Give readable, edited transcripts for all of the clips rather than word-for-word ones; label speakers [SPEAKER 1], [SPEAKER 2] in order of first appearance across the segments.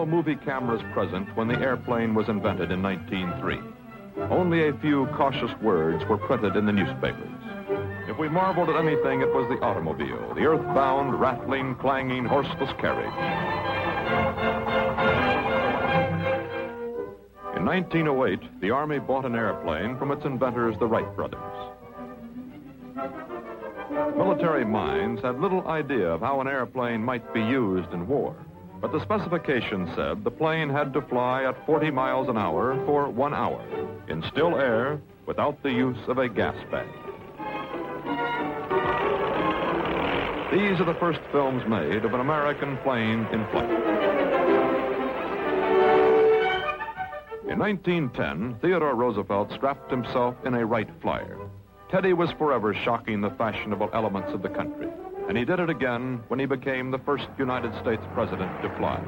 [SPEAKER 1] no movie cameras present when the airplane was invented in 1903. Only a few cautious words were printed in the newspapers. If we marveled at anything, it was the automobile, the earthbound, rattling, clanging, horseless carriage. In 1908, the Army bought an airplane from its inventors, the Wright brothers. Military minds had little idea of how an airplane might be used in war, but the specifications said the plane had to fly at 40 miles an hour for 1 hour, in still air, without the use of a gas bag. These are the first films made of an American plane in flight. In 1910, Theodore Roosevelt strapped himself in a Wright flyer. Teddy was forever shocking the fashionable elements of the country, and he did it again when he became the first United States president to fly.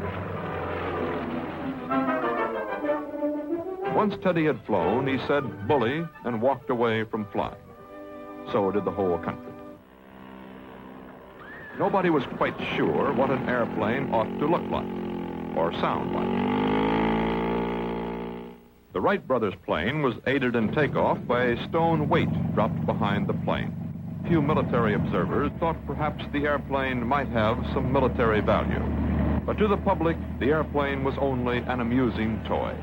[SPEAKER 1] Once Teddy had flown, he said bully and walked away from flying. So did the whole country. Nobody was quite sure what an airplane ought to look like or sound like. The Wright brothers' plane was aided in takeoff by a stone weight dropped behind the plane. Few military observers thought perhaps the airplane might have some military value. But to the public, the airplane was only an amusing toy.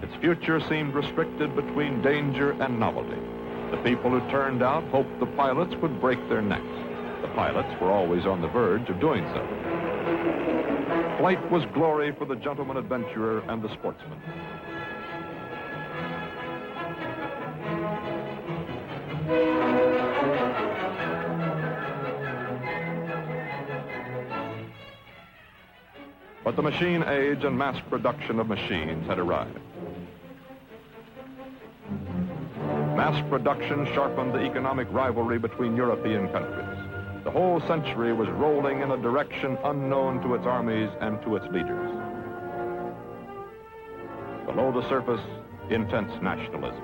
[SPEAKER 1] Its future seemed restricted between danger and novelty. The people who turned out hoped the pilots would break their necks. The pilots were always on the verge of doing so. Flight was glory for the gentleman adventurer and the sportsman. But the machine age and mass production of machines had arrived. Mass production sharpened the economic rivalry between European countries. The whole century was rolling in a direction unknown to its armies and to its leaders. Below the surface, intense nationalism.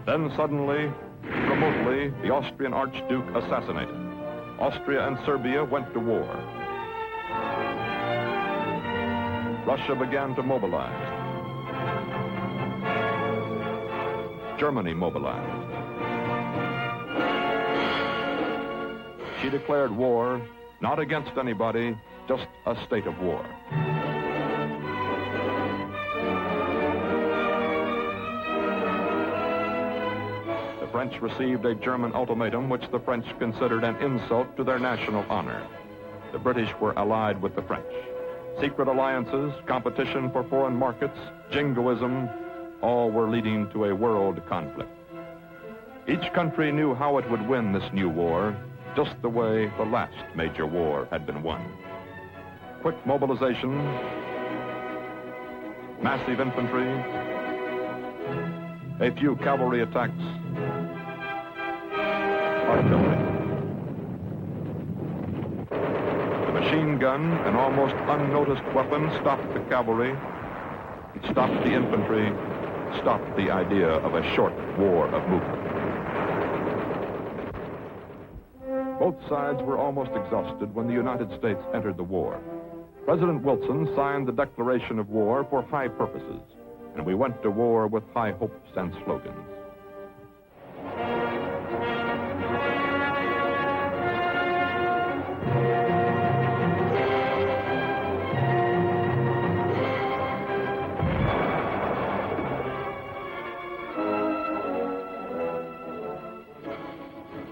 [SPEAKER 1] Then suddenly, remotely, the Austrian Archduke assassinated. Austria and Serbia went to war. Russia began to mobilize. Germany mobilized. She declared war, not against anybody, just a state of war. The French received a German ultimatum which the French considered an insult to their national honor. The British were allied with the French. Secret alliances, competition for foreign markets, jingoism, all were leading to a world conflict. Each country knew how it would win this new war, just the way the last major war had been won. Quick mobilization, massive infantry, a few cavalry attacks, artillery. The machine gun, an almost unnoticed weapon, stopped the cavalry, it stopped the infantry, stopped the idea of a short war of movement. Both sides were almost exhausted when the United States entered the war. President Wilson signed the declaration of war for high purposes, and we went to war with high hopes and slogans.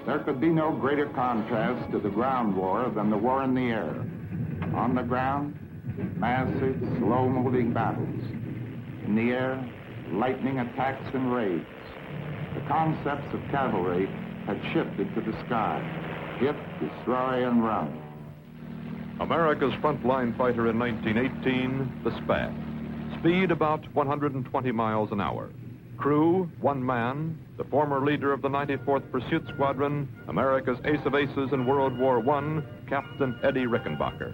[SPEAKER 2] There could be no greater contrast to the ground war than the war in the air. On the ground, massive, slow-moving battles. In the air, lightning attacks and raids. The concepts of cavalry had shifted to the sky. Hit, destroy, and run.
[SPEAKER 1] America's frontline fighter in 1918, the Spad. Speed about 120 miles an hour. Crew, one man, the former leader of the 94th Pursuit Squadron, America's ace of aces in World War I, Captain Eddie Rickenbacker.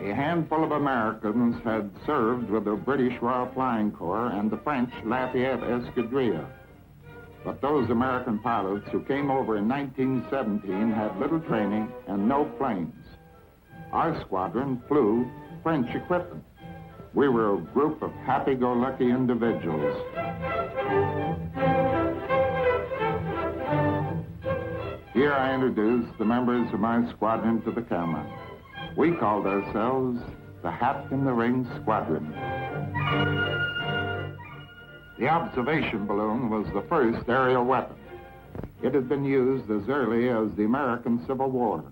[SPEAKER 2] A handful of Americans had served with the British Royal Flying Corps and the French Lafayette Escadrille. But those American pilots who came over in 1917 had little training and no planes. Our squadron flew French equipment. We were a group of happy-go-lucky individuals. Here I introduce the members of my squadron to the camera. We called ourselves the Hat in the Ring Squadron. The observation balloon was the first aerial weapon. It had been used as early as the American Civil War.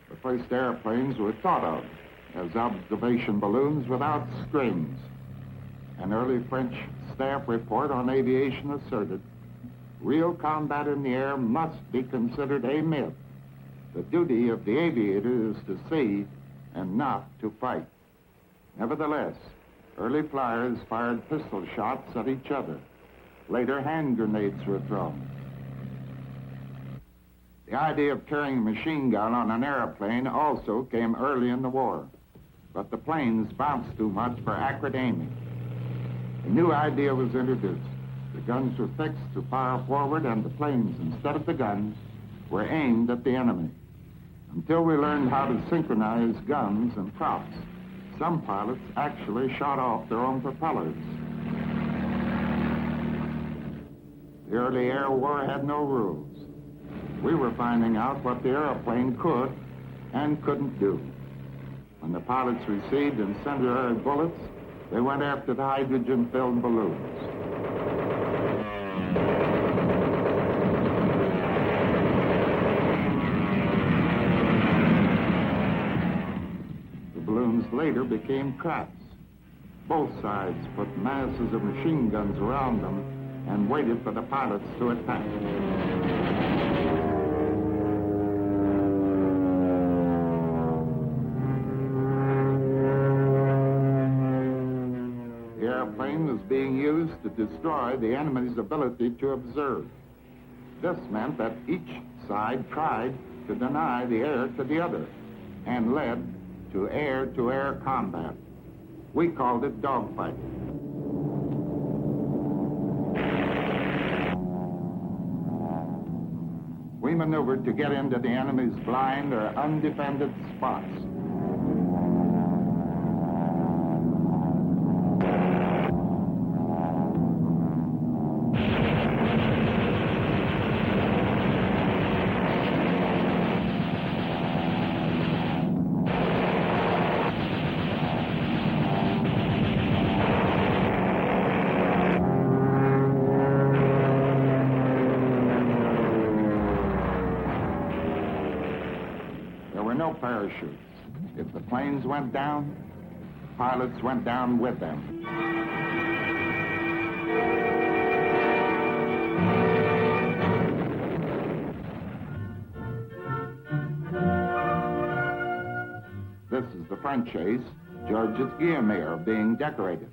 [SPEAKER 2] The first airplanes were thought of as observation balloons without strings. An early French staff report on aviation asserted, real combat in the air must be considered a myth. The duty of the aviator is to see and not to fight. Nevertheless, early flyers fired pistol shots at each other. Later, hand grenades were thrown. The idea of carrying a machine gun on an airplane also came early in the war, but the planes bounced too much for accurate aiming. A new idea was introduced. The guns were fixed to fire forward, and the planes, instead of the guns, were aimed at the enemy. Until we learned how to synchronize guns and props, some pilots actually shot off their own propellers. The early air war had no rules. We were finding out what the airplane could and couldn't do. When the pilots received incendiary bullets, they went after the hydrogen-filled balloons. The balloons later became traps. Both sides put masses of machine guns around them and waited for the pilots to attack. The airplane was being used to destroy the enemy's ability to observe. This meant that each side tried to deny the air to the other and led to air-to-air combat. We called it dogfighting. We maneuvered to get into the enemy's blind or undefended spots. No parachutes. If the planes went down, pilots went down with them. This is the French ace, Georges Guillemer, being decorated.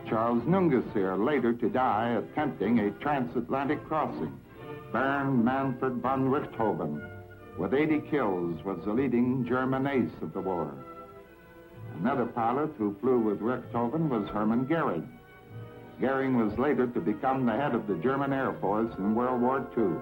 [SPEAKER 2] Charles Nungas here, later to die attempting a transatlantic crossing. Baron Manfred von Richthofen, with 80 kills, was the leading German ace of the war. Another pilot who flew with Richthofen was Hermann Goering. Goering was later to become the head of the German Air Force in World War II.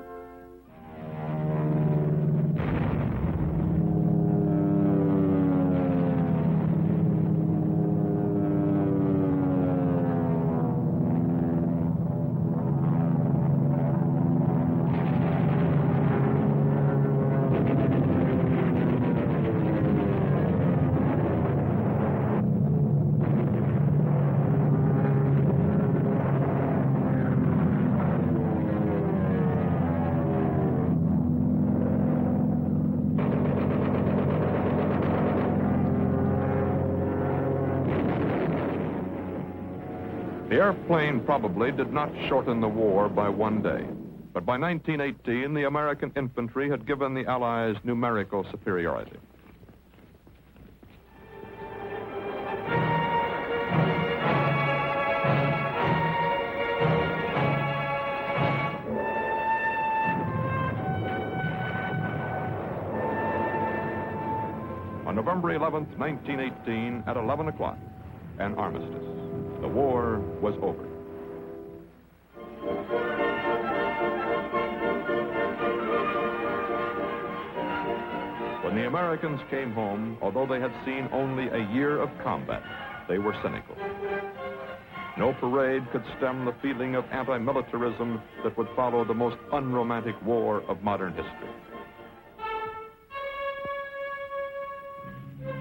[SPEAKER 1] The airplane probably did not shorten the war by one day, but by 1918, the American infantry had given the Allies numerical superiority. On November 11th, 1918, at 11 o'clock, an armistice. The war was over. When the Americans came home, although they had seen only a year of combat, they were cynical. No parade could stem the feeling of anti-militarism that would follow the most unromantic war of modern history.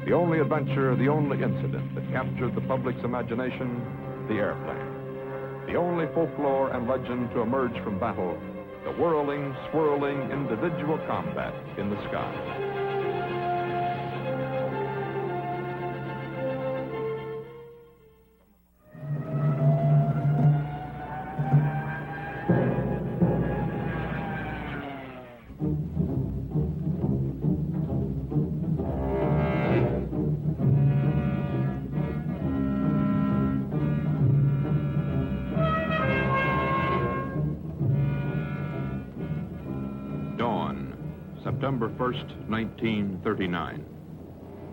[SPEAKER 1] The only adventure, the only incident that captured the public's imagination, the airplane. The only folklore and legend to emerge from battle, the whirling, swirling, individual combat in the sky. September 1st, 1939.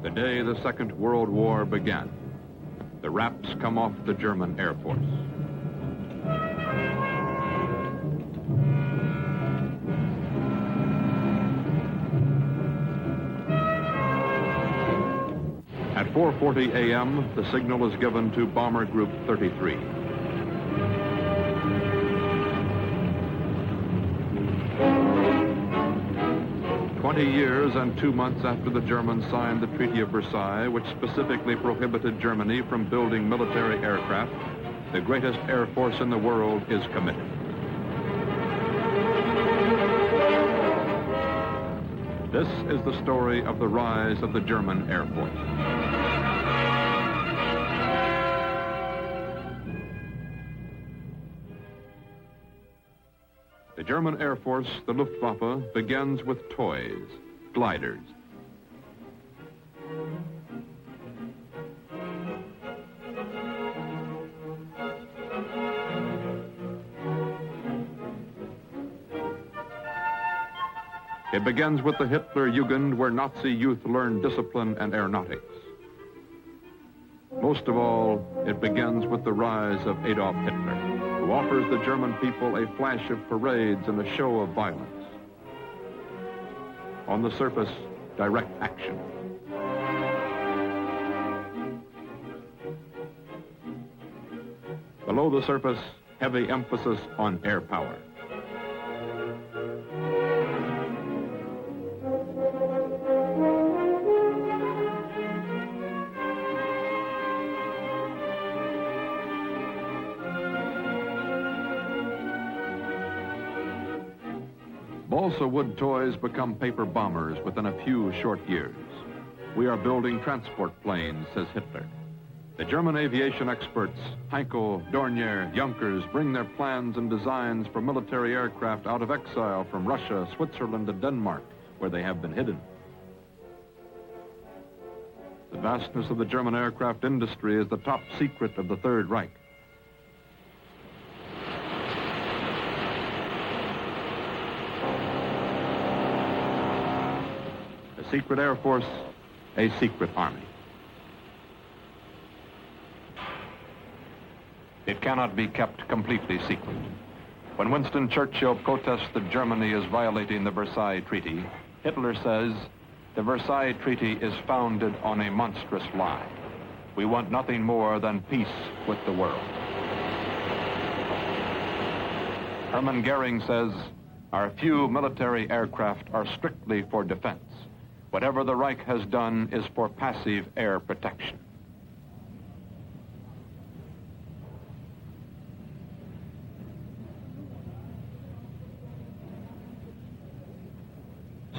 [SPEAKER 1] The day the Second World War began. The wraps come off the German Air Force. At 4:40 a.m., the signal is given to Bomber Group 33. 20 years and 2 months after the Germans signed the Treaty of Versailles, which specifically prohibited Germany from building military aircraft, the greatest air force in the world is committed. This is the story of the rise of the German Air Force. The German Air Force, the Luftwaffe, begins with toys, gliders. It begins with the Hitler Jugend, where Nazi youth learn discipline and aeronautics. Most of all, it begins with the rise of Adolf Hitler, who offers the German people a flash of parades and a show of violence. On the surface, direct action. Below the surface, heavy emphasis on air power. Balsa wood toys become paper bombers within a few short years. We are building transport planes, says Hitler. The German aviation experts, Heinkel, Dornier, Junkers, bring their plans and designs for military aircraft out of exile from Russia, Switzerland, and Denmark, where they have been hidden. The vastness of the German aircraft industry is the top secret of the Third Reich. A secret Air Force, a secret army. It cannot be kept completely secret. When Winston Churchill protests that Germany is violating the Versailles Treaty, Hitler says, the Versailles Treaty is founded on a monstrous lie. We want nothing more than peace with the world. Hermann Goering says, our few military aircraft are strictly for defense. Whatever the Reich has done is for passive air protection.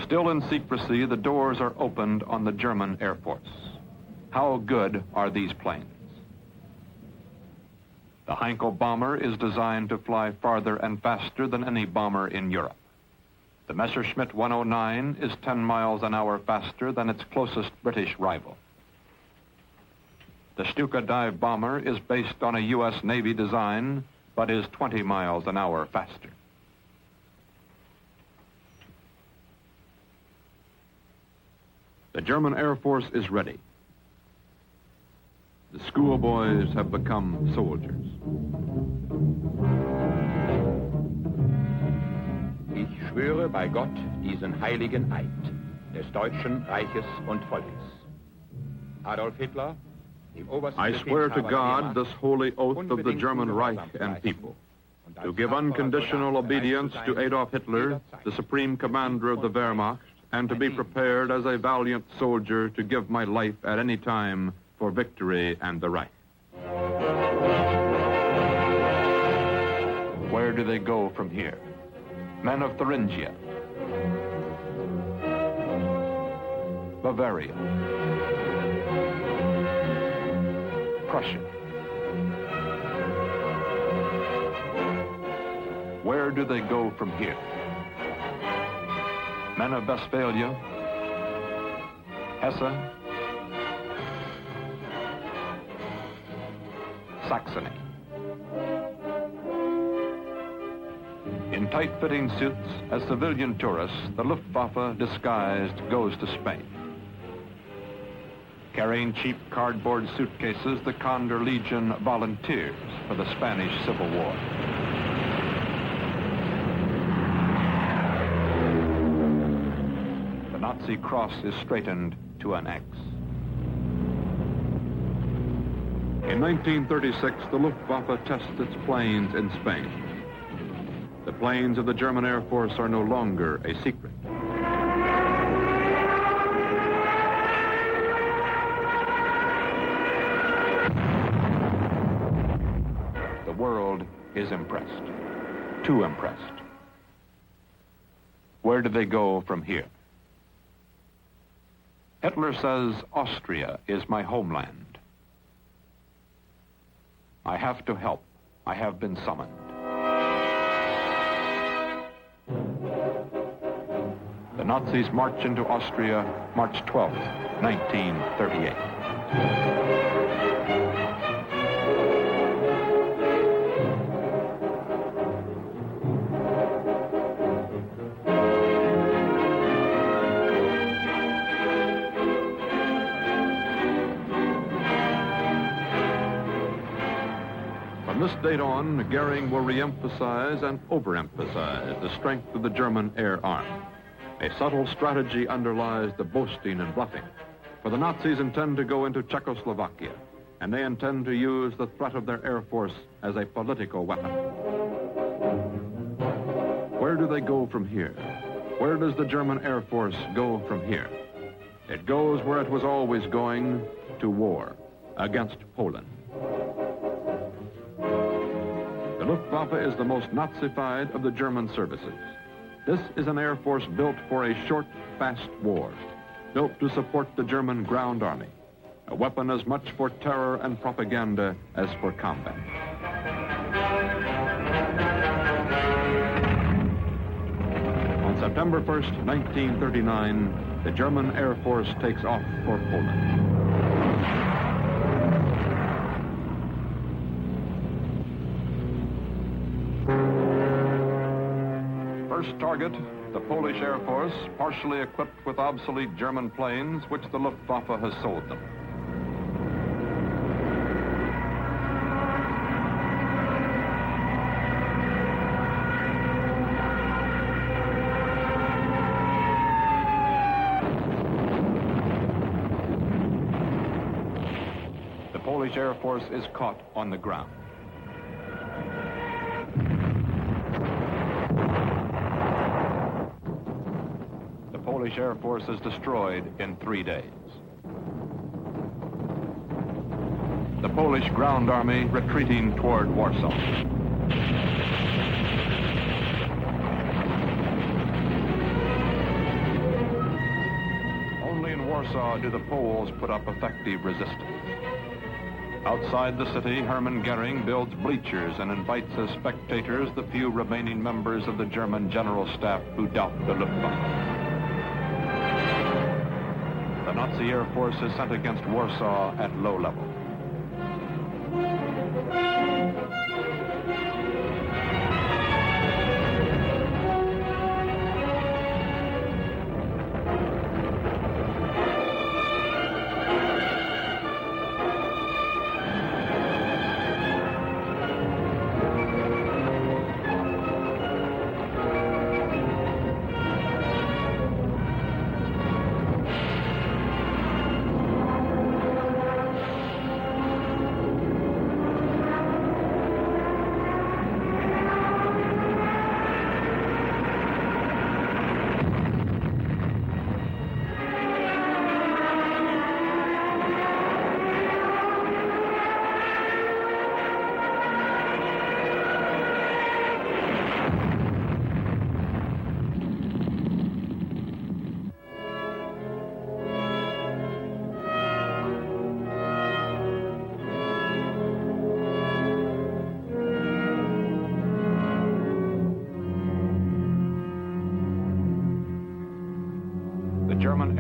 [SPEAKER 1] Still in secrecy, the doors are opened on the German Air Force. How good are these planes? The Heinkel bomber is designed to fly farther and faster than any bomber in Europe. The Messerschmitt 109 is 10 miles an hour faster than its closest British rival. The Stuka dive bomber is based on a U.S. Navy design, but is 20 miles an hour faster. The German Air Force is ready. The schoolboys have become soldiers.
[SPEAKER 3] Ich schwöre bei Gott diesen heiligen Eid. des Deutschen Reiches und Volkes. Adolf Hitler, dem obersten
[SPEAKER 1] I swear to
[SPEAKER 3] Befehlshaber der
[SPEAKER 1] God
[SPEAKER 3] Wehrmacht,
[SPEAKER 1] this holy oath of the German Reich and people, to give unconditional obedience to Adolf Hitler, the supreme commander of the Wehrmacht, and to be prepared as a valiant soldier to give my life at any time for victory and the Reich. Where do they go from here? Men of Thuringia, Bavaria, Prussia. Where do they go from here? Men of Westphalia, Hesse, Saxony. In tight-fitting suits, as civilian tourists, the Luftwaffe, disguised, goes to Spain. Carrying cheap cardboard suitcases, the Condor Legion volunteers for the Spanish Civil War. The Nazi cross is straightened to an X. In 1936, the Luftwaffe tests its planes in Spain. The planes of the German Air Force are no longer a secret. The world is impressed, too impressed. Where do they go from here? Hitler says Austria is my homeland. I have to help. I have been summoned. The Nazis march into Austria March 12, 1938. From this date on, Goering will re-emphasize and overemphasize the strength of the German air arm. A subtle strategy underlies the boasting and bluffing. For the Nazis intend to go into Czechoslovakia, and they intend to use the threat of their air force as a political weapon. Where do they go from here? Where does the German Air Force go from here? It goes where it was always going, to war against Poland. The Luftwaffe is the most Nazified of the German services. This is an Air Force built for a short, fast war, built to support the German ground army, a weapon as much for terror and propaganda as for combat. On September 1st, 1939, the German Air Force takes off for Poland. First target, the Polish Air Force, partially equipped with obsolete German planes, which the Luftwaffe has sold them. The Polish Air Force is caught on the ground. The Polish Air Force is destroyed in 3 days. The Polish ground army retreating toward Warsaw. Only in Warsaw do the Poles put up effective resistance. Outside the city, Hermann Goering builds bleachers and invites as spectators the few remaining members of the German General Staff who doubt the Luftwaffe. The Nazi Air Force is sent against Warsaw at low level.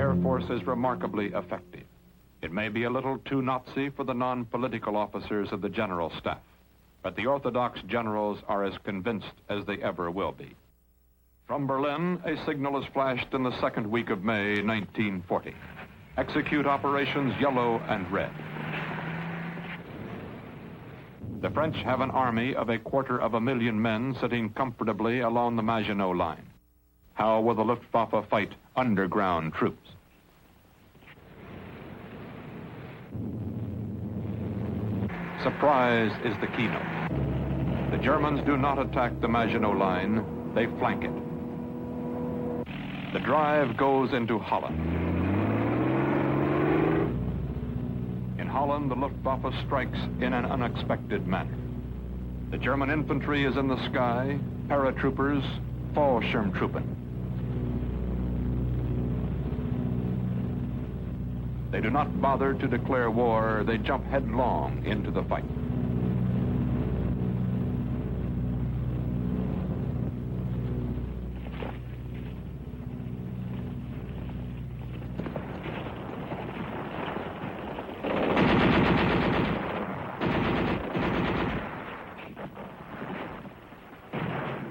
[SPEAKER 1] Air Force is remarkably effective. It may be a little too Nazi for the non-political officers of the General Staff, but the Orthodox generals are as convinced as they ever will be. From Berlin, a signal is flashed in the second week of May, 1940. Execute operations Yellow and Red. The French have an army of 250,000 men sitting comfortably along the Maginot Line. How will the Luftwaffe fight underground troops? Surprise is the keynote. The Germans do not attack the Maginot Line, they flank it. The drive goes into Holland. In Holland, the Luftwaffe strikes in an unexpected manner. The German infantry is in the sky, paratroopers, Fallschirmtruppen. They do not bother to declare war, they jump headlong into the fight.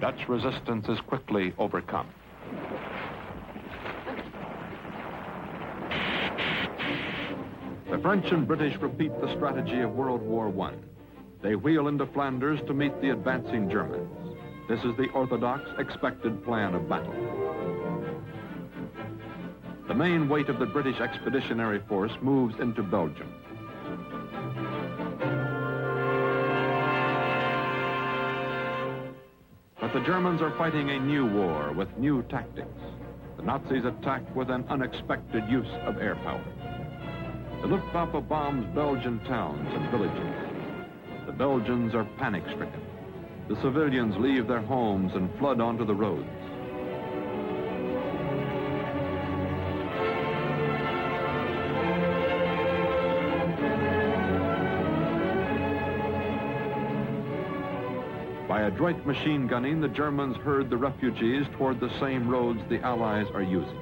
[SPEAKER 1] Dutch resistance is quickly overcome. The French and British repeat the strategy of World War I. They wheel into Flanders to meet the advancing Germans. This is the orthodox, expected plan of battle. The main weight of the British Expeditionary Force moves into Belgium. But the Germans are fighting a new war with new tactics. The Nazis attack with an unexpected use of air power. The Luftwaffe bombs Belgian towns and villages. The Belgians are panic-stricken. The civilians leave their homes and flood onto the roads. By adroit machine gunning, the Germans herd the refugees toward the same roads the Allies are using.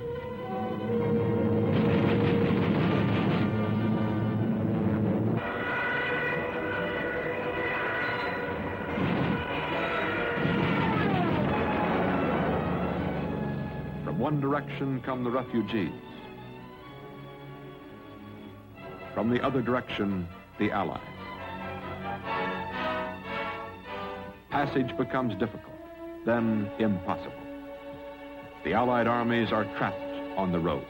[SPEAKER 1] From one direction come the refugees. From the other direction, the Allies. Passage becomes difficult, then impossible. The Allied armies are trapped on the roads.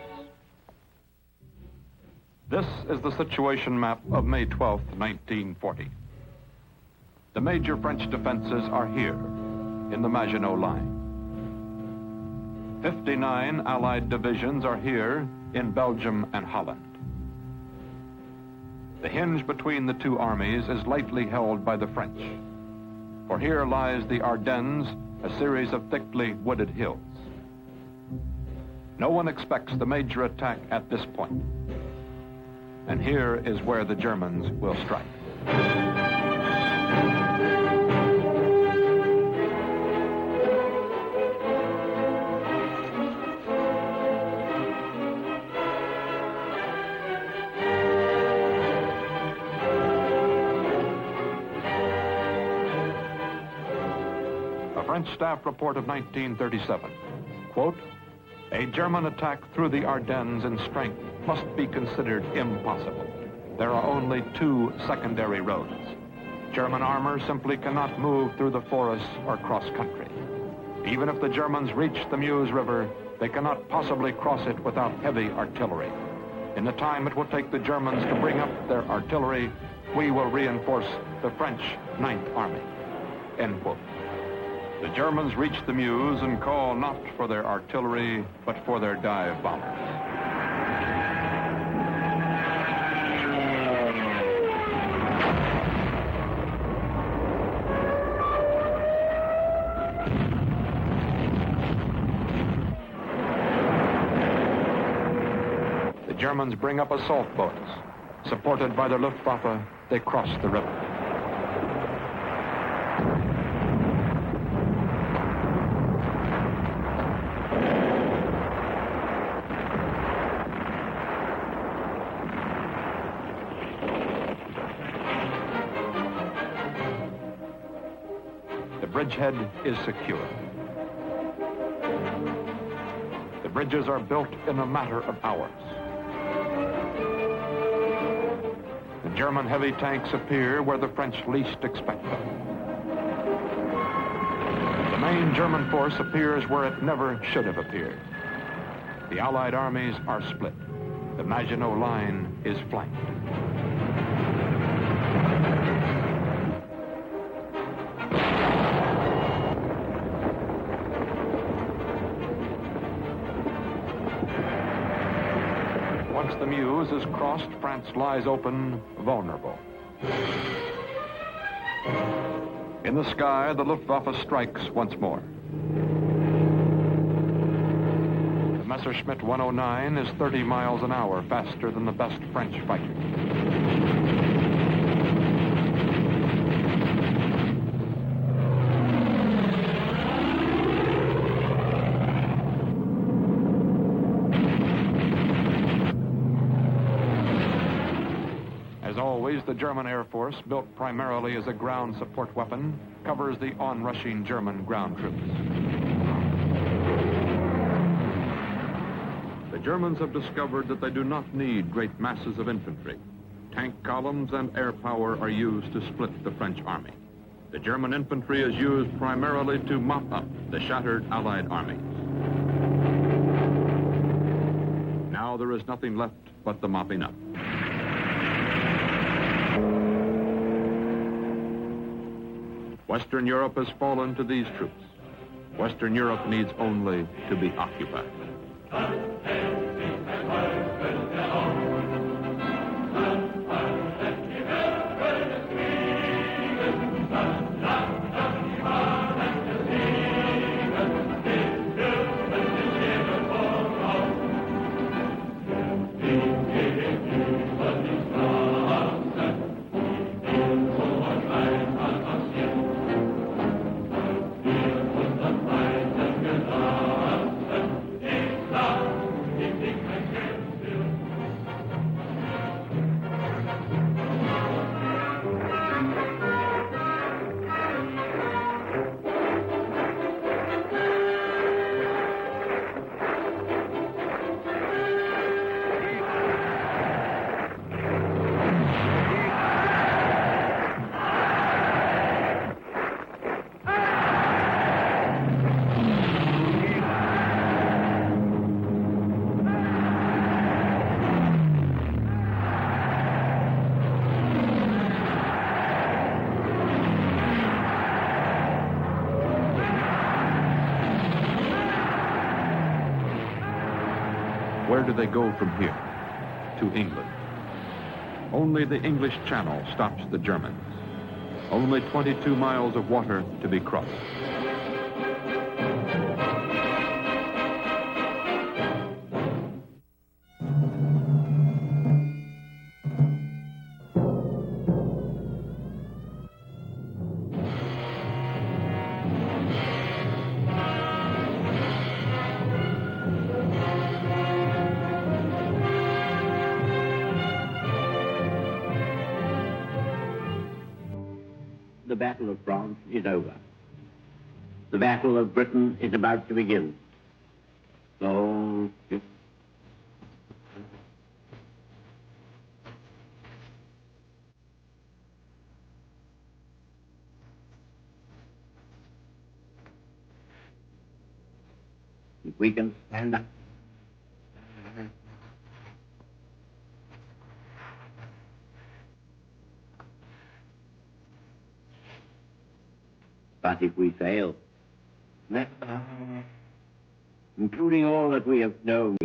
[SPEAKER 1] This is the situation map of May 12, 1940. The major French defenses are here, in the Maginot Line. 59 Allied divisions are here in Belgium and Holland. The hinge between the two armies is lightly held by the French. For here lies the Ardennes, a series of thickly wooded hills. No one expects the major attack at this point. And here is where the Germans will strike. French staff report of 1937, quote, "A German attack through the Ardennes in strength must be considered impossible. There are only two secondary roads. German armor simply cannot move through the forests or cross country. Even if the Germans reach the Meuse River, they cannot possibly cross it without heavy artillery. In the time it will take the Germans to bring up their artillery, we will reinforce the French Ninth Army," end quote. The Germans reach the Meuse and call not for their artillery, but for their dive bombers. The Germans bring up assault boats. Supported by the Luftwaffe, they cross the river. bridgehead is secure. The bridges are built in a matter of hours. The German heavy tanks appear where the French least expect them. The main German force appears where it never should have appeared. The Allied armies are split. The Maginot Line is flanked. Once the Meuse is crossed, France lies open, vulnerable. In the sky, the Luftwaffe strikes once more. The Messerschmitt 109 is 30 miles an hour faster than the best French fighter. As always, the German Air Force, built primarily as a ground support weapon, covers the onrushing German ground troops. The Germans have discovered that they do not need great masses of infantry. Tank columns and air power are used to split the French army. The German infantry is used primarily to mop up the shattered Allied armies. Now there is nothing left but the mopping up. Western Europe has fallen to these troops. Western Europe needs only to be occupied. Where do they go from here? To England. Only the English Channel stops the Germans. Only 22 miles of water to be crossed.
[SPEAKER 4] The Battle of France is over. The Battle of Britain is about to begin. So, if we can stand up. But if we fail, including all that we have known,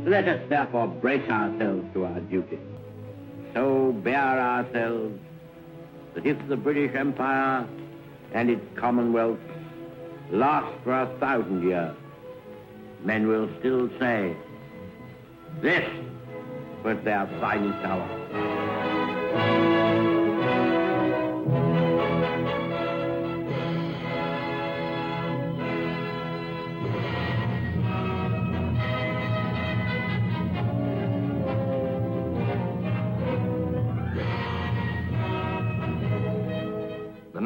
[SPEAKER 4] let us therefore brace ourselves to our duty. So bear ourselves that if the British Empire and its Commonwealth last for 1,000 years, men will still say, this was their finest hour.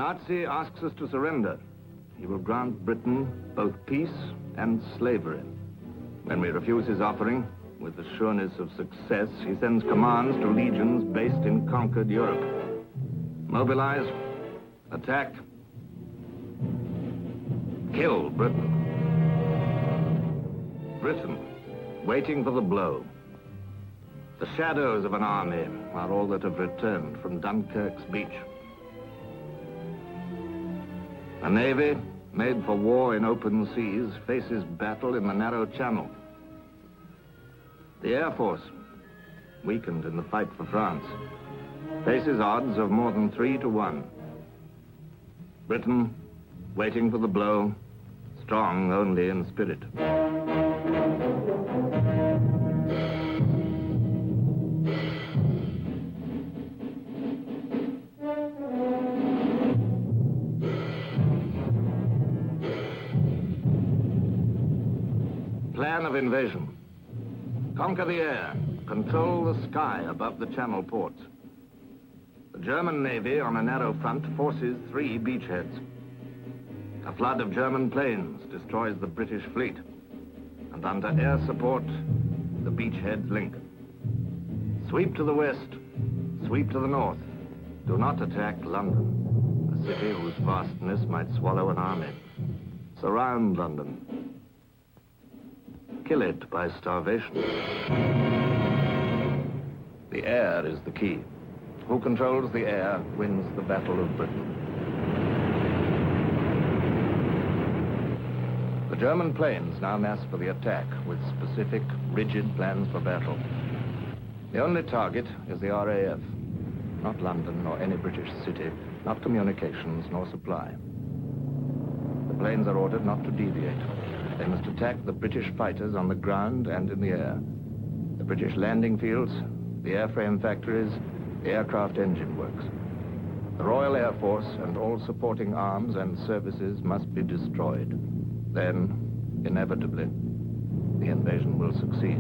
[SPEAKER 5] Nazi asks us to surrender. He will grant Britain both peace and slavery. When we refuse his offering, with the sureness of success, he sends commands to legions based in conquered Europe. Mobilize, attack, kill Britain. Britain, waiting for the blow. The shadows of an army are all that have returned from Dunkirk's beach. A navy made for war in open seas faces battle in the narrow channel. The Air Force, weakened in the fight for France, faces odds of more than 3 to 1. Britain, waiting for the blow, strong only in spirit. Plan of invasion. Conquer the air. Control the sky above the channel ports. The German Navy on a narrow front forces 3 beachheads. A flood of German planes destroys the British fleet. And under air support, the beachheads link. Sweep to the west. Sweep to the north. Do not attack London, a city whose vastness might swallow an army. Surround London. Kill it by starvation. The air is the key. Who controls the air wins the Battle of Britain. The German planes now mass for the attack with specific, rigid plans for battle. The only target is the RAF. Not London nor any British city, not communications nor supply. The planes are ordered not to deviate. They must attack the British fighters on the ground and in the air. The British landing fields, the airframe factories, the aircraft engine works. The Royal Air Force and all supporting arms and services must be destroyed. Then, inevitably, the invasion will succeed.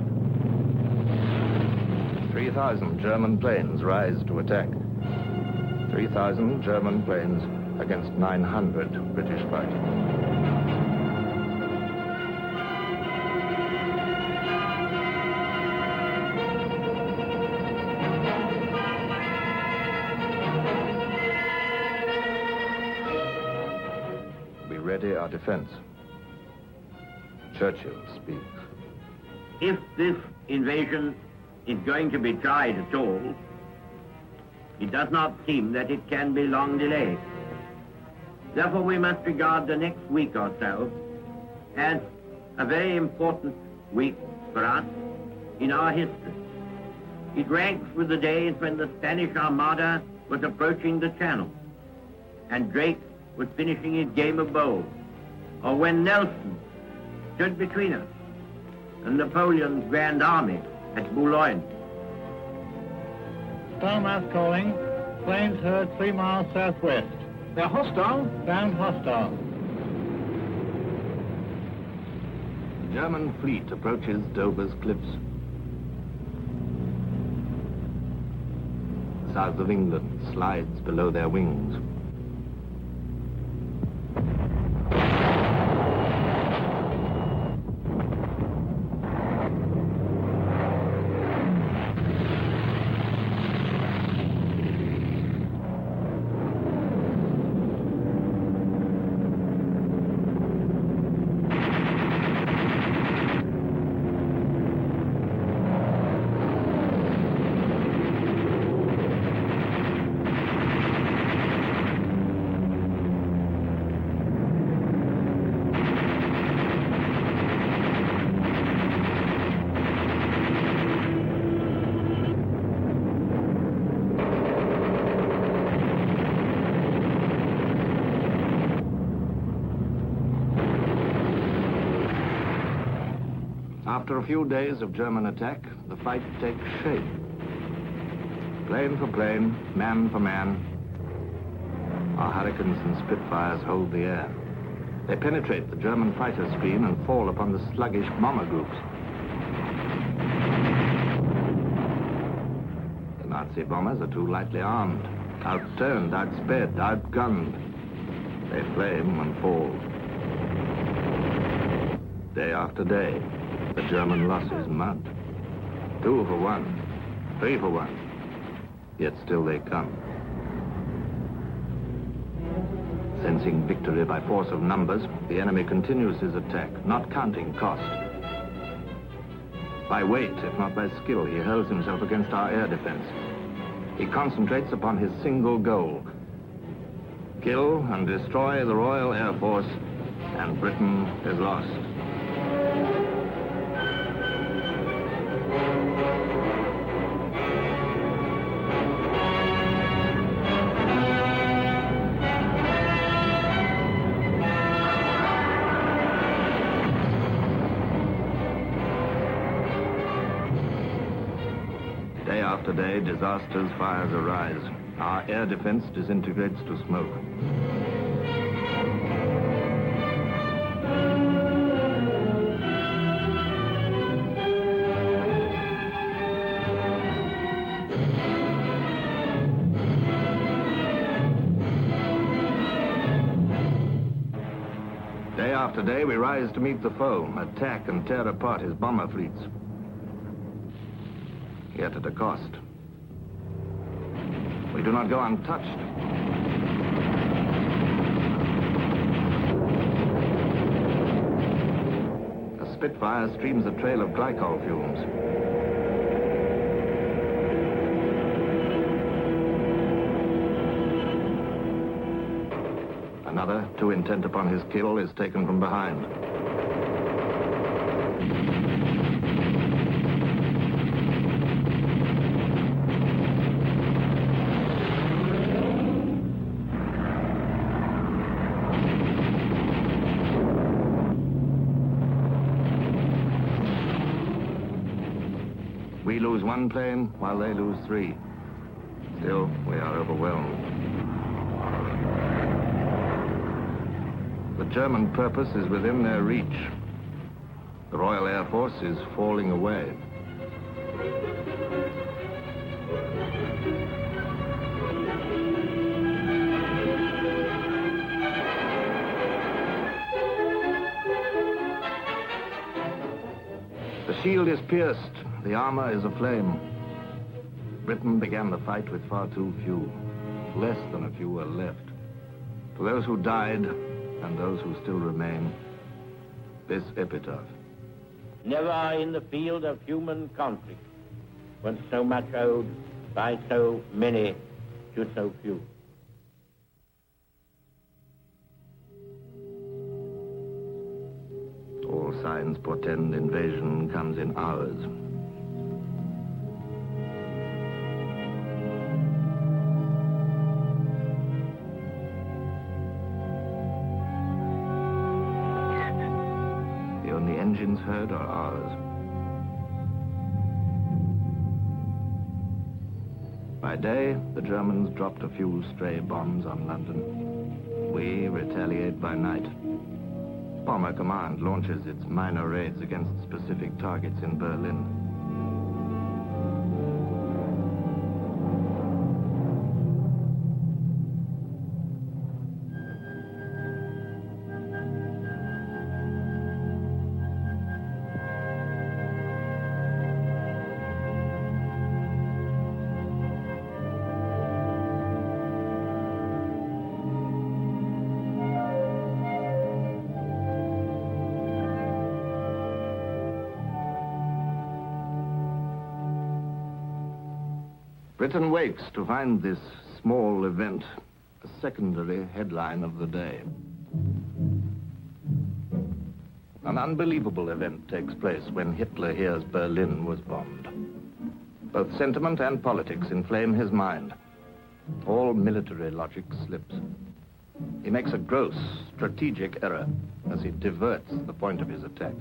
[SPEAKER 5] 3,000 German planes rise to attack. 3,000 German planes against 900 British fighters. Ready our defense. Churchill speaks.
[SPEAKER 4] If this invasion is going to be tried at all, it does not seem that it can be long delayed. Therefore, we must regard the next week or so as a very important week for us in our history. It ranks with the days when the Spanish Armada was approaching the Channel and Drake was finishing his game of bowls, or when Nelson stood between us and Napoleon's Grand Army at Boulogne.
[SPEAKER 6] Starmouth calling. Planes heard 3 miles southwest.
[SPEAKER 5] They're hostile?
[SPEAKER 6] Found hostile.
[SPEAKER 5] The German fleet approaches Dover's cliffs. The south of England slides below their wings. After a few days of German attack, the fight takes shape. Plane for plane, man for man, our Hurricanes and Spitfires hold the air. They penetrate the German fighter screen and fall upon the sluggish bomber groups. The Nazi bombers are too lightly armed, outturned, outsped, outgunned. They flame and fall. Day after day, the German losses mount. 2 for 1, 3 for 1, yet still they come. Sensing victory by force of numbers, the enemy continues his attack, not counting cost. By weight, if not by skill, he hurls himself against our air defense. He concentrates upon his single goal: kill and destroy the Royal Air Force, and Britain is lost. Day after day, disasters, fires arise. Our air defense disintegrates to smoke. Day after day, we rise to meet the foe, attack and tear apart his bomber fleets. Yet at a cost. We do not go untouched. A Spitfire streams a trail of glycol fumes. Another, too intent upon his kill, is taken from behind. We lose 1 plane while they lose 3. Still, we are overwhelmed. The German purpose is within their reach. The Royal Air Force is falling away. The shield is pierced. The armor is aflame. Britain began the fight with far too few. Less than a few are left. To those who died and those who still remain, this epitaph.
[SPEAKER 4] Never in the field of human conflict was so much owed by so many to so few.
[SPEAKER 5] All signs portend invasion comes in hours. The only engines heard are ours. By day, the Germans dropped a few stray bombs on London. We retaliate by night. Bomber Command launches its minor raids against specific targets in Berlin. Britain wakes to find this small event a secondary headline of the day. An unbelievable event takes place when Hitler hears Berlin was bombed. Both sentiment and politics inflame his mind. All military logic slips. He makes a gross strategic error as he diverts the point of his attack.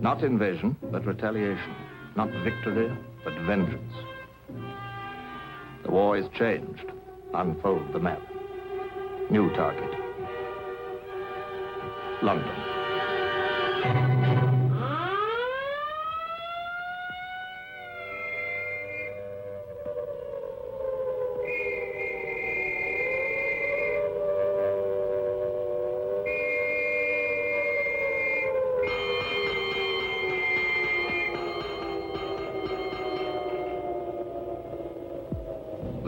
[SPEAKER 5] Not invasion, but retaliation. Not victory, but vengeance. The war is changed. Unfold the map. New target. London.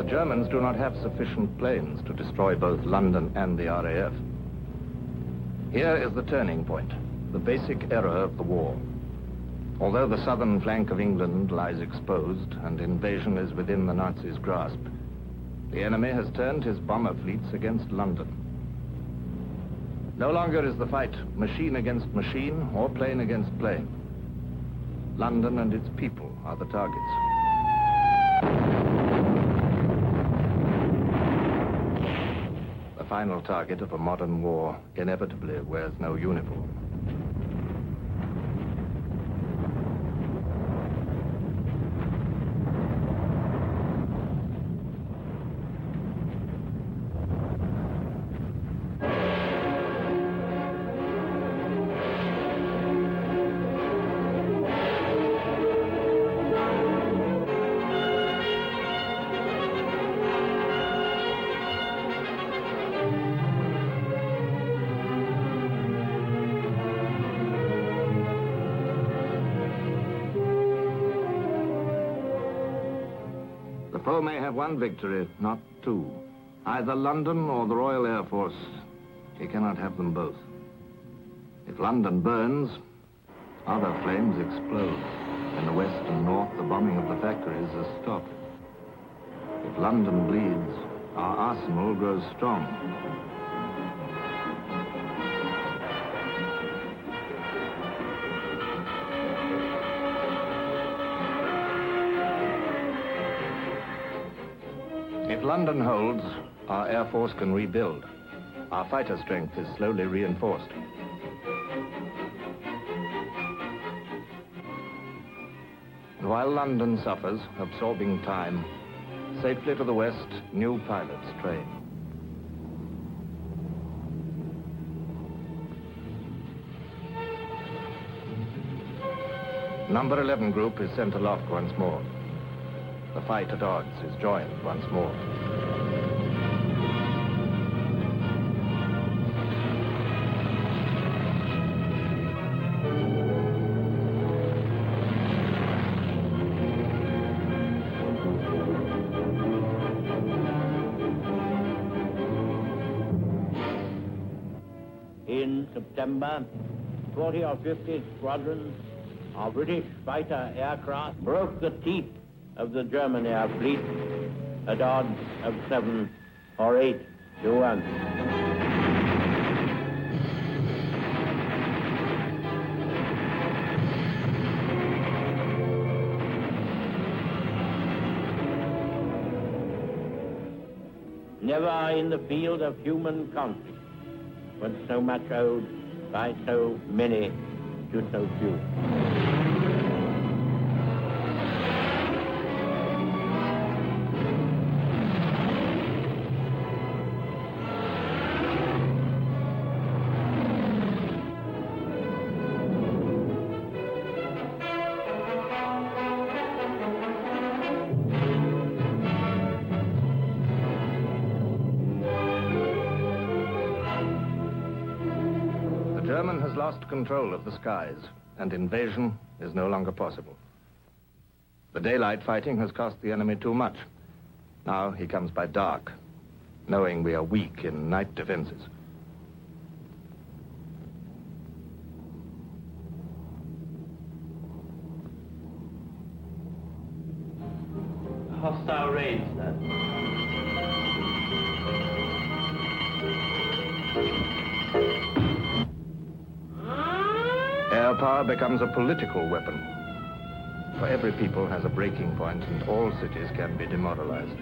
[SPEAKER 5] Germans do not have sufficient planes to destroy both London and the RAF. Here is the turning point, the basic error of the war. Although the southern flank of England lies exposed and invasion is within the Nazis' grasp, the enemy has turned his bomber fleets against London. No longer is the fight machine against machine or plane against plane. London and its people are the targets. The final target of a modern war inevitably wears no uniform. The foe may have one victory, not two. Either London or the Royal Air Force. He cannot have them both. If London burns, other flames explode. In the west and north, the bombing of the factories is stopped. If London bleeds, our arsenal grows strong. If London holds, our Air Force can rebuild. Our fighter strength is slowly reinforced. And while London suffers, absorbing time, safely to the west, new pilots train. Number 11 group is sent aloft once more. The fight at odds is joined once more.
[SPEAKER 4] In September, 40 or 50 squadrons of British fighter aircraft broke the teeth of the German air fleet at odds of 7 or 8 to 1. Never in the field of human conflict was so much owed by so many to so few.
[SPEAKER 5] German has lost control of the skies, and invasion is no longer possible. The daylight fighting has cost the enemy too much. Now he comes by dark, knowing we are weak in night defenses.
[SPEAKER 4] Hostile raids, sir.
[SPEAKER 5] Air power becomes a political weapon. For every people has a breaking point, and all cities can be demoralized.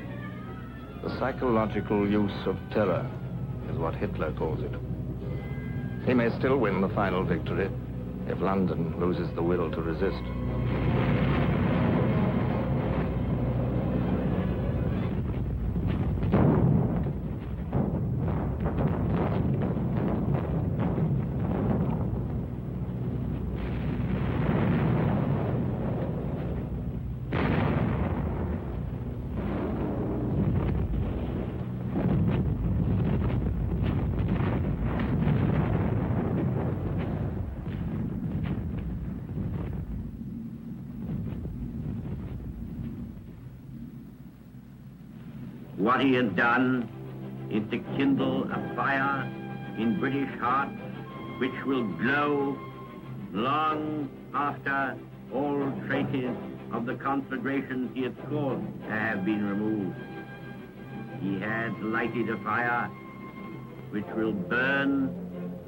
[SPEAKER 5] The psychological use of terror is what Hitler calls it. He may still win the final victory if London loses the will to resist.
[SPEAKER 4] what he has done is to kindle a fire in British hearts which will glow long after all traces of the conflagrations he has caused have been removed. He has lighted a fire which will burn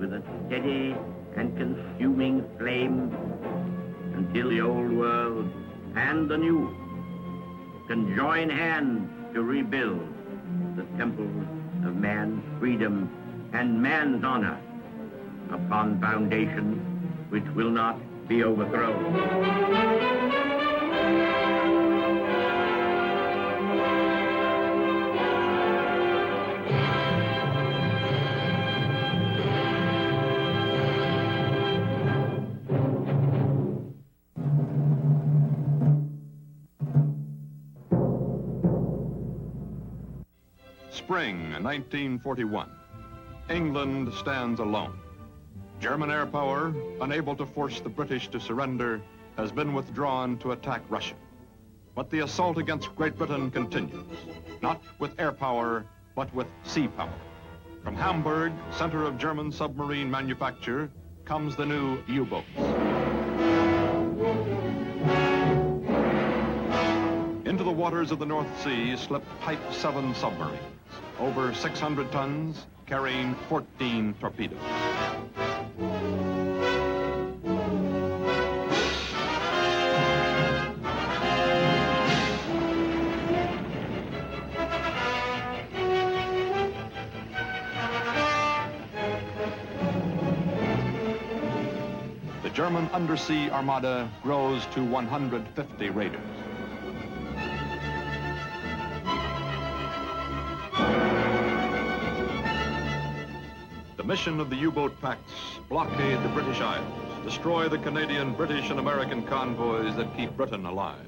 [SPEAKER 4] with a steady and consuming flame until the old world and the new can join hands to rebuild the temples of man's freedom and man's honor upon foundations which will not be overthrown.
[SPEAKER 1] Spring 1941. England stands alone. German air power, unable to force the British to surrender, has been withdrawn to attack Russia. But the assault against Great Britain continues, not with air power, but with sea power. From Hamburg, center of German submarine manufacture, comes the new U-boats. Into the waters of the North Sea slipped Type 7 submarines, over 600 tons, carrying 14 torpedoes. The German undersea armada grows to 150 raiders. The mission of the U-boat pacts: blockade the British Isles, destroy the Canadian, British, and American convoys that keep Britain alive.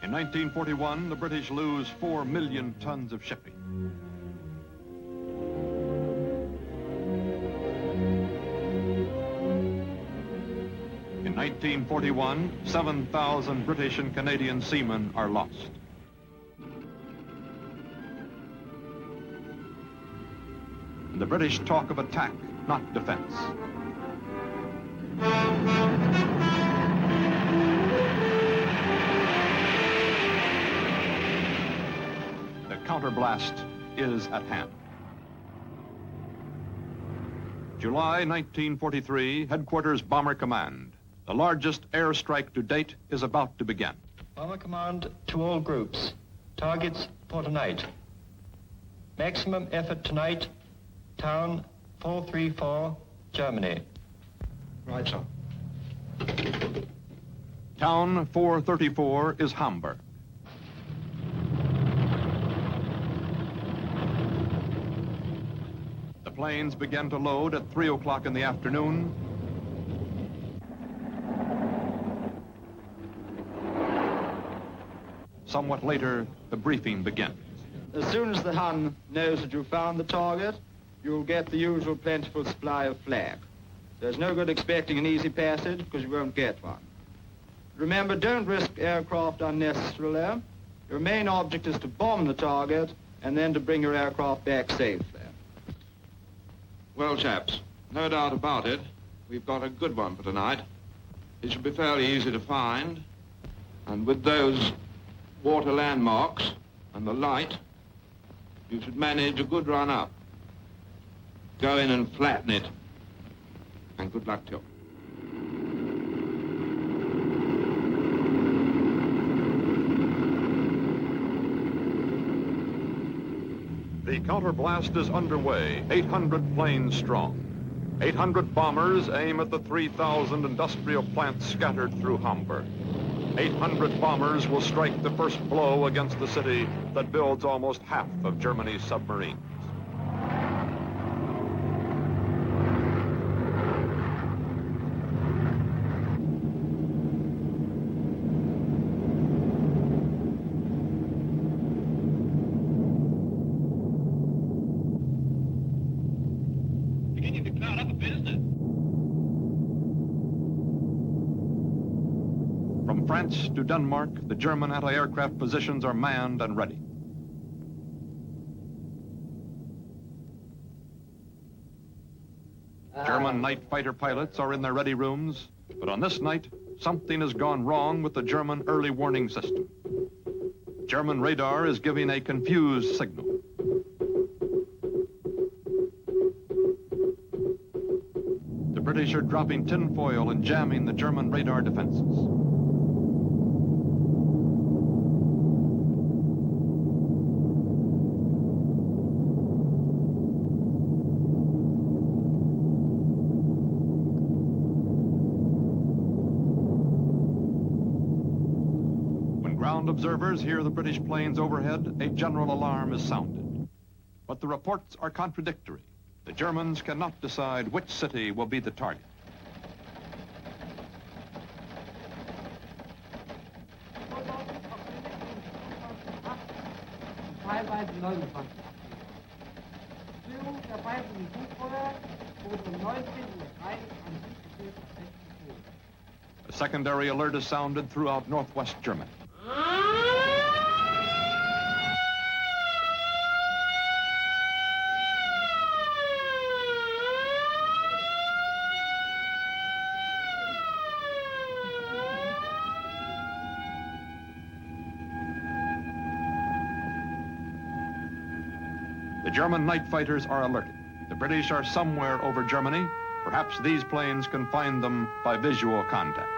[SPEAKER 1] In 1941, the British lose 4 million tons of shipping. In 1941, 7,000 British and Canadian seamen are lost. And the British talk of attack, not defense. Counterblast is at hand. July 1943, Headquarters Bomber Command. The largest airstrike to date is about to begin.
[SPEAKER 7] Bomber Command to all groups. Targets for tonight. Maximum effort tonight. Town 434, Germany.
[SPEAKER 3] Right, sir.
[SPEAKER 1] Town 434 is Hamburg. The planes began to load at 3 o'clock in the afternoon. Somewhat later, the briefing begins.
[SPEAKER 8] As soon as the Hun knows that you've found the target, you'll get the usual plentiful supply of flak. There's no good expecting an easy passage because you won't get one. Remember, don't risk aircraft unnecessarily. Your main object is to bomb the target and then to bring your aircraft back safely.
[SPEAKER 9] Well, chaps, no doubt about it. We've got a good one for tonight. It should be fairly easy to find. And with those water landmarks and the light, you should manage a good run up. Go in and flatten it. And good luck to you.
[SPEAKER 1] The counterblast is underway, 800 planes strong. 800 bombers aim at the 3,000 industrial plants scattered through Hamburg. 800 bombers will strike the first blow against the city that builds almost half of Germany's submarines. From France to Denmark, the German anti-aircraft positions are manned and ready. German night fighter pilots are in their ready rooms, but on this night, something has gone wrong with the German early warning system. German radar is giving a confused signal. The British are dropping tinfoil and jamming the German radar defenses. Ground observers hear the British planes overhead, a general alarm is sounded. But the reports are contradictory. The Germans cannot decide which city will be the target. A secondary alert is sounded throughout northwest Germany. The German night fighters are alerted. The British are somewhere over Germany. Perhaps these planes can find them by visual contact.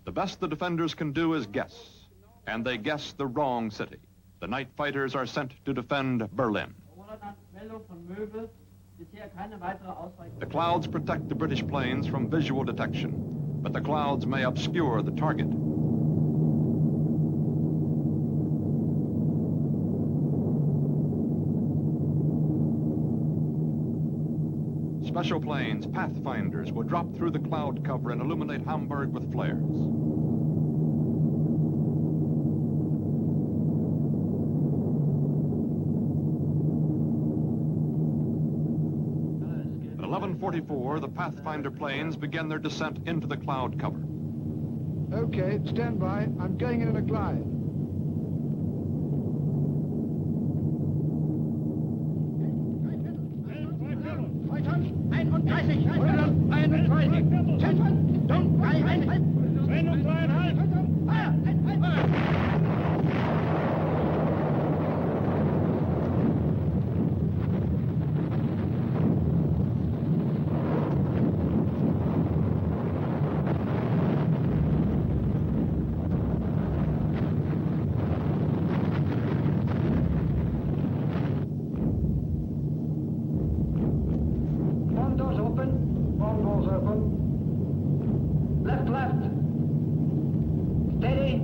[SPEAKER 1] The best the defenders can do is guess, and they guess the wrong city. The night fighters are sent to defend Berlin. The clouds protect the British planes from visual detection, but the clouds may obscure the target. Special planes, pathfinders, will drop through the cloud cover and illuminate Hamburg with flares. At 11:44, the Pathfinder planes begin their descent into the cloud cover.
[SPEAKER 10] Okay, stand by. I'm going in a glide.
[SPEAKER 7] One door's open. One door's open. Left, left. Steady.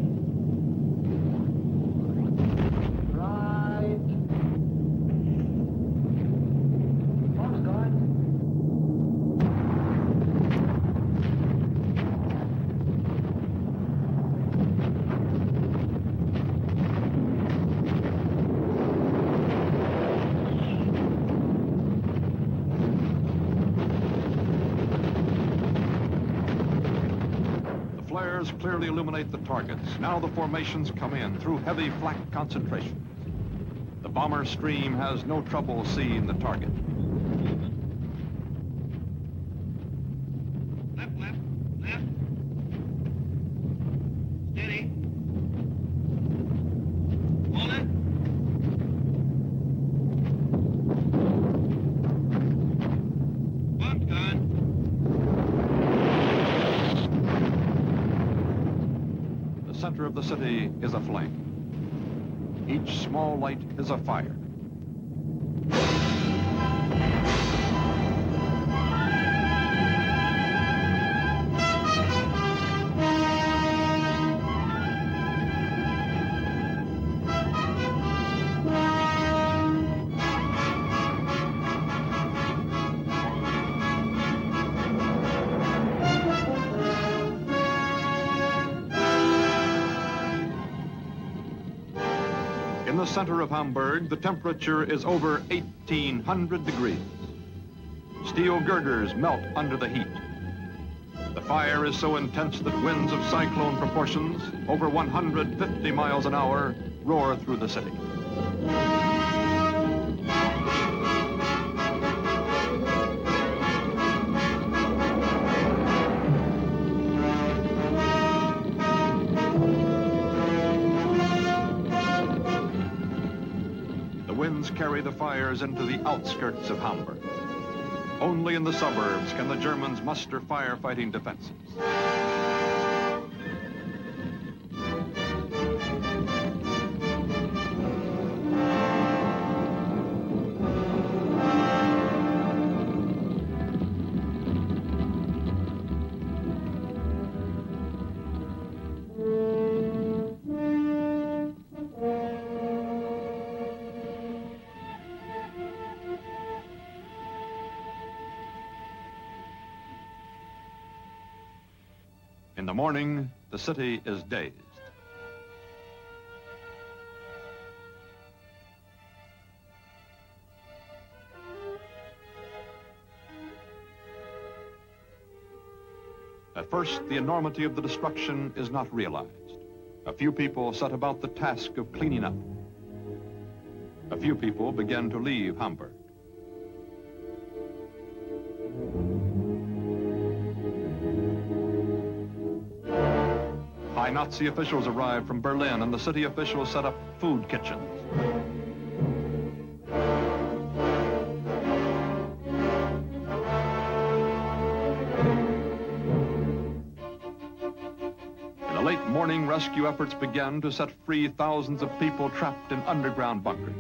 [SPEAKER 7] Right. One's gone.
[SPEAKER 1] The flares clearly illuminate the targets. Now the formations come in through heavy flak concentrations. The bomber stream has no trouble seeing the target.
[SPEAKER 4] Left, left, left. Steady. Hold it. One's gone.
[SPEAKER 1] The center of the city is aflame. Each small light is a fire. In the center of Hamburg, the temperature is over 1,800 degrees. Steel girders melt under the heat. The fire is so intense that winds of cyclone proportions, over 150 miles an hour, roar through the city. The winds carry the fires into the outskirts of Hamburg. Only in the suburbs can the Germans muster firefighting defenses. In the morning, the city is dazed. At first, the enormity of the destruction is not realized. A few people set about the task of cleaning up. A few people begin to leave Hamburg. High Nazi officials arrived from Berlin, and the city officials set up food kitchens. In the late morning, rescue efforts began to set free thousands of people trapped in underground bunkers.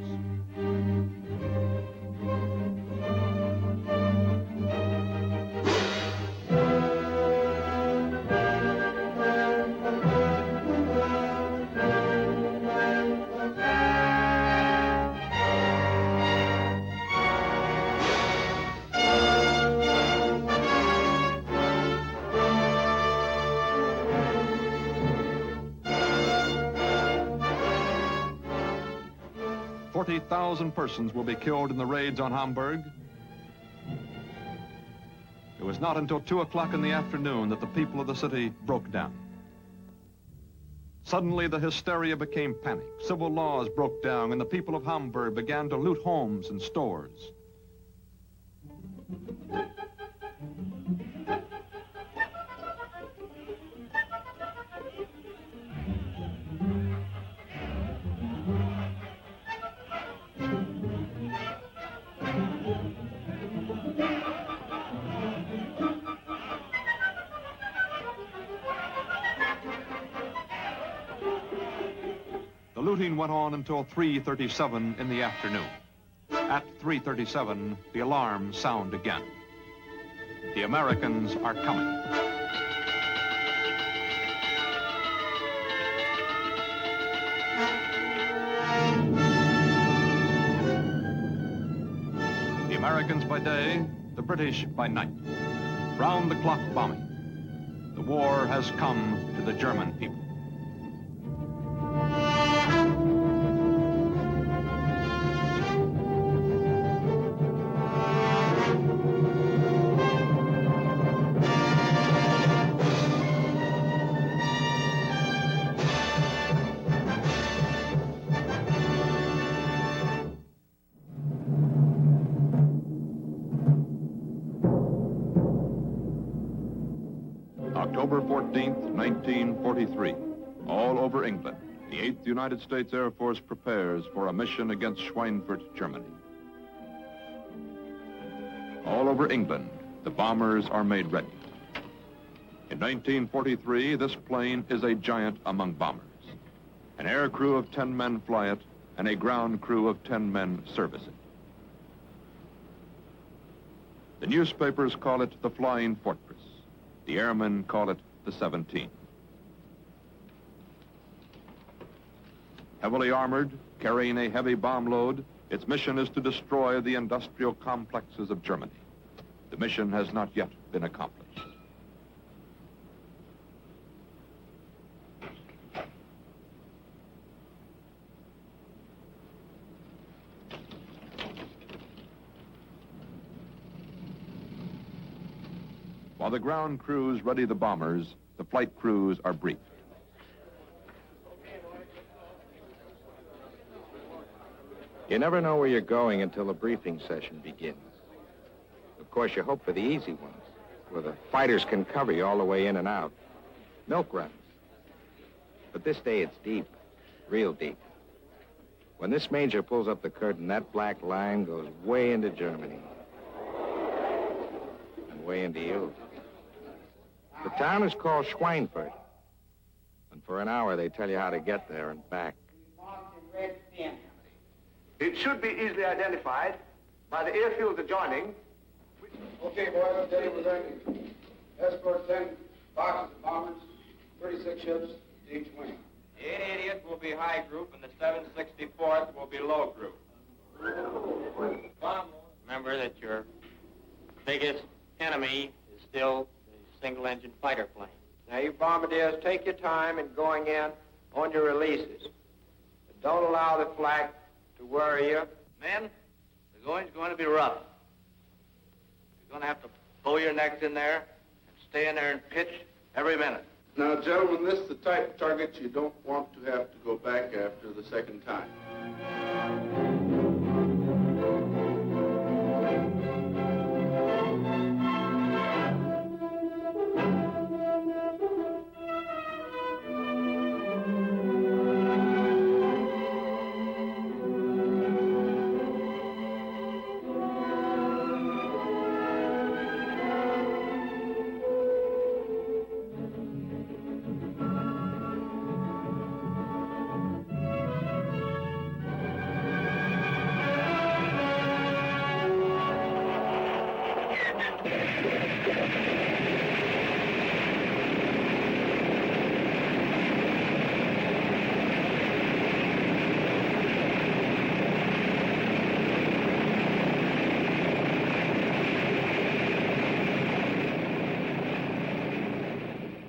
[SPEAKER 1] "40,000 persons will be killed in the raids on Hamburg." It was not until 2 o'clock in the afternoon that the people of the city broke down. Suddenly, the hysteria became panic. Civil laws broke down, and the people of Hamburg began to loot homes and stores. looting went on until 3:37 in the afternoon. At 3:37, the alarms sound again. The Americans are coming. The Americans by day, the British by night. Round-the-clock bombing. The war has come to the German people. October 14th, 1943. All over England, the 8th United States Air Force prepares for a mission against Schweinfurt, Germany. All over England, the bombers are made ready. In 1943, this plane is a giant among bombers. An air crew of 10 men fly it, and a ground crew of 10 men service it. The newspapers call it the Flying Fortress. The airmen call it the 17. Heavily armored, carrying a heavy bomb load, its mission is to destroy the industrial complexes of Germany. The mission has not yet been accomplished. While the ground crews ready the bombers, the flight crews are briefed.
[SPEAKER 5] You never know where you're going until the briefing session begins. Of course, you hope for the easy ones, where the fighters can cover you all the way in and out. Milk runs. But this day it's deep, real deep. When this major pulls up the curtain, that black line goes way into Germany. And way into you. The town is called Schweinfurt. And for an hour, they tell you how to get there and back.
[SPEAKER 10] It should be easily identified by the airfields adjoining.
[SPEAKER 11] Okay, boys, I'll tell you we're going to escort 10 boxes of bombers, 36 ships to each wing.
[SPEAKER 8] The 880th will be high group, and the 764th will be low group. Remember that your biggest enemy is still the single-engine fighter plane. Now, you bombardiers, take your time in going in on your releases. But don't allow the flak to worry you. Men, the going's going to be rough. You're going to have to pull your necks in there and stay in there and pitch every minute.
[SPEAKER 11] Now, gentlemen, this is the type of target you don't want to have to go back after the second time.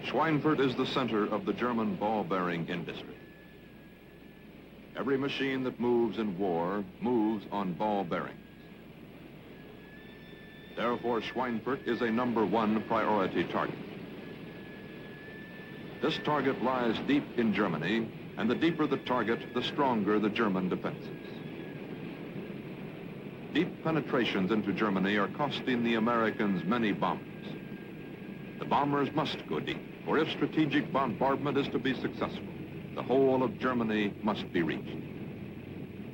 [SPEAKER 1] Schweinfurt is the center of the German ball-bearing industry. Every machine that moves in war moves on ball bearings. Therefore, Schweinfurt is a #1 priority target. This target lies deep in Germany, and the deeper the target, the stronger the German defenses. Deep penetrations into Germany are costing the Americans many bombers. The bombers must go deep, for if strategic bombardment is to be successful, the whole of Germany must be reached.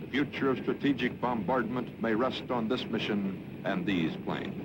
[SPEAKER 1] The future of strategic bombardment may rest on this mission and these planes.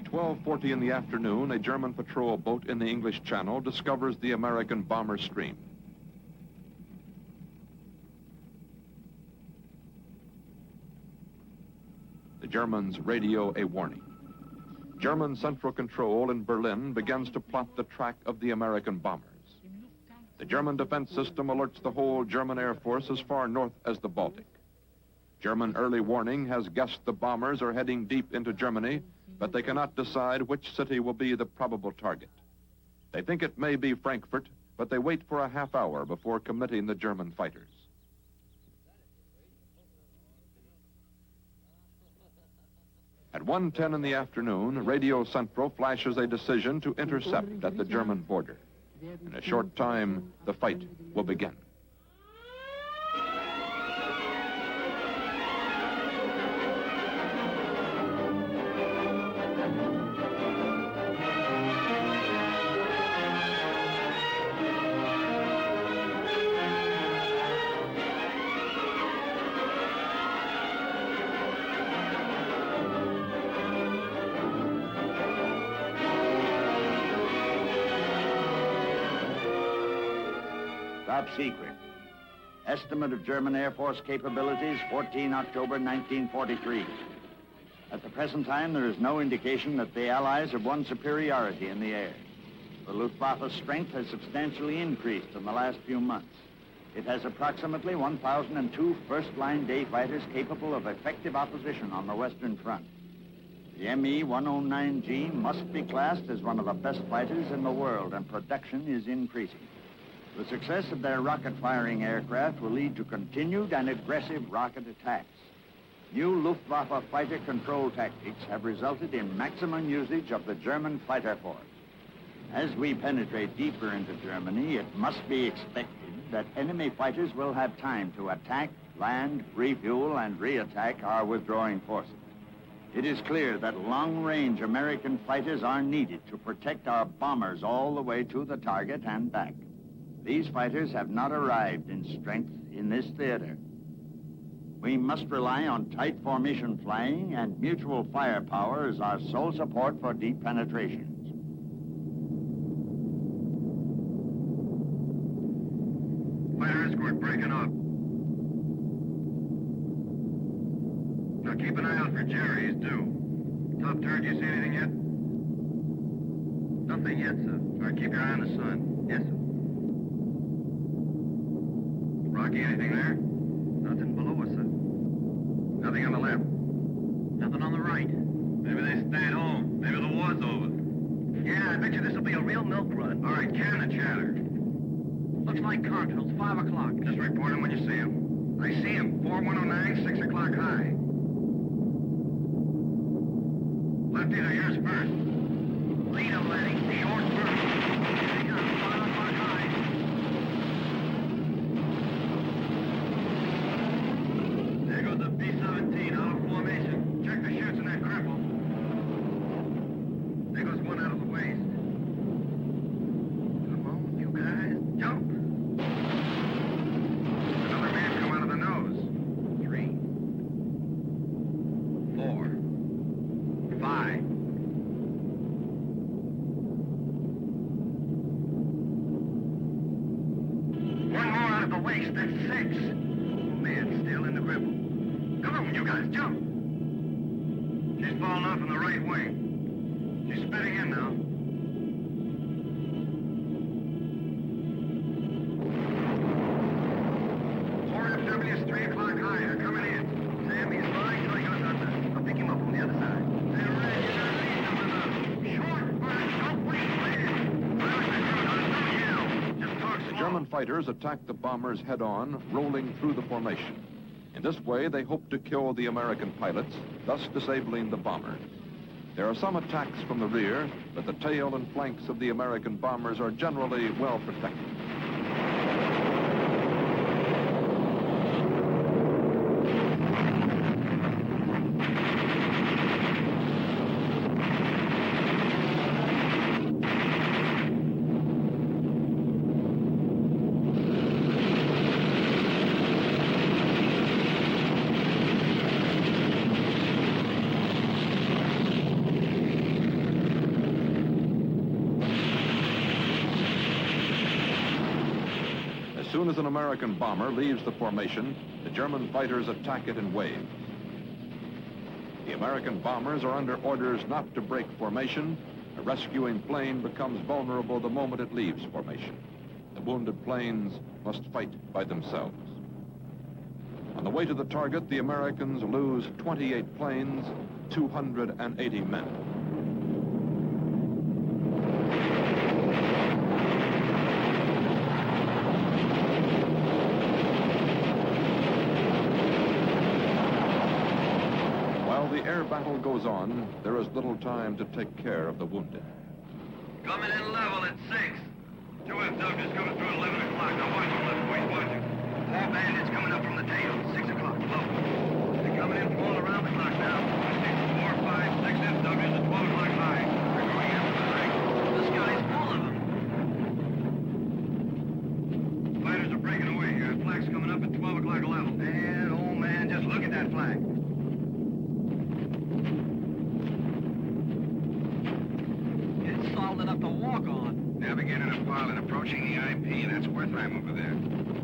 [SPEAKER 1] At 12:40 in the afternoon, a German patrol boat in the English Channel discovers the American bomber stream. The Germans radio a warning. German Central Control in Berlin begins to plot the track of the American bombers. The German defense system alerts the whole German Air Force as far north as the Baltic. German early warning has guessed the bombers are heading deep into Germany, but they cannot decide which city will be the probable target. They think it may be Frankfurt, but they wait for a half hour before committing the German fighters. At 1:10 in the afternoon, Radio Central flashes a decision to intercept at the German border. In a short time, the fight will begin.
[SPEAKER 4] Top secret. Estimate of German Air Force capabilities, 14 October 1943. At the present time, there is no indication that the Allies have won superiority in the air. The Luftwaffe's strength has substantially increased in the last few months. It has approximately 1,002 first-line day fighters capable of effective opposition on the Western Front. The Me-109G must be classed as one of the best fighters in the world, and production is increasing. The success of their rocket-firing aircraft will lead to continued and aggressive rocket attacks. New Luftwaffe fighter control tactics have resulted in maximum usage of the German fighter force. As we penetrate deeper into Germany, it must be expected that enemy fighters will have time to attack, land, refuel, and re-attack our withdrawing forces. It is clear that long-range American fighters are needed to protect our bombers all the way to the target and back. These fighters have not arrived in strength in this theater. We must rely on tight formation flying and mutual firepower as our sole support for deep penetrations.
[SPEAKER 11] Fighter escort breaking up. Now keep an eye out for Jerry. He's due. Top turret, you see anything yet? Nothing yet, sir. All right, keep your eye on the sun. Yes, sir. Rocky, anything there? Nothing below us, sir. Nothing on the left. Nothing on the right. Maybe they stayed home. Maybe the war's over. Yeah, I bet you this will be a real milk run. All right, can the chatter. Looks like Contrails, 5 o'clock. Just report him when you see him. I see him. 4109, 6 o'clock high. Lefties are yours first. Lead him, Lenny. Short first. Here he comes, 5 o'clock high. There goes the B-17 out of formation. Check the chutes in that cripple. There goes one out of the waist. Come on, you guys, jump. Another man come out of the nose. 3, 4, 5. One more out of the waist, that's 6. Man still in the cripple. Come on, you guys, jump. She's falling off in the right wing. She's spitting in now. FW's 3 o'clock high. They're coming in. Sam, he's flying till he goes under. I'll pick him up on the other side. They're ready to lead them with a short burst. Don't wait,
[SPEAKER 1] The German fighters attack the bombers head-on, rolling through the formation. In this way, they hope to kill the American pilots, thus disabling the bombers. There are some attacks from the rear, but the tail and flanks of the American bombers are generally well protected. soon as an American bomber leaves the formation, the German fighters attack it in waves. The American bombers are under orders not to break formation. A rescuing plane becomes vulnerable the moment it leaves formation. The wounded planes must fight by themselves. On the way to the target, the Americans lose 28 planes, 280 men. While the air battle goes on, there is little time to take care of the wounded.
[SPEAKER 11] Coming in level at 6. 2 FWs coming through at 11 o'clock. Now watch them, left wing, watch it. 4 bandits coming up from the tail, 6 o'clock, low. They're coming in from all around the clock now. I see 4, 5, 6 FWs at 12 o'clock high. They're going after the ring. The sky's full of them. Fighters are breaking away here. Flak's coming up at 12 o'clock level. Man, oh man, just look at that flag. It's solid enough to walk on. Navigating a pilot approaching the IP. That's Wertheim over there.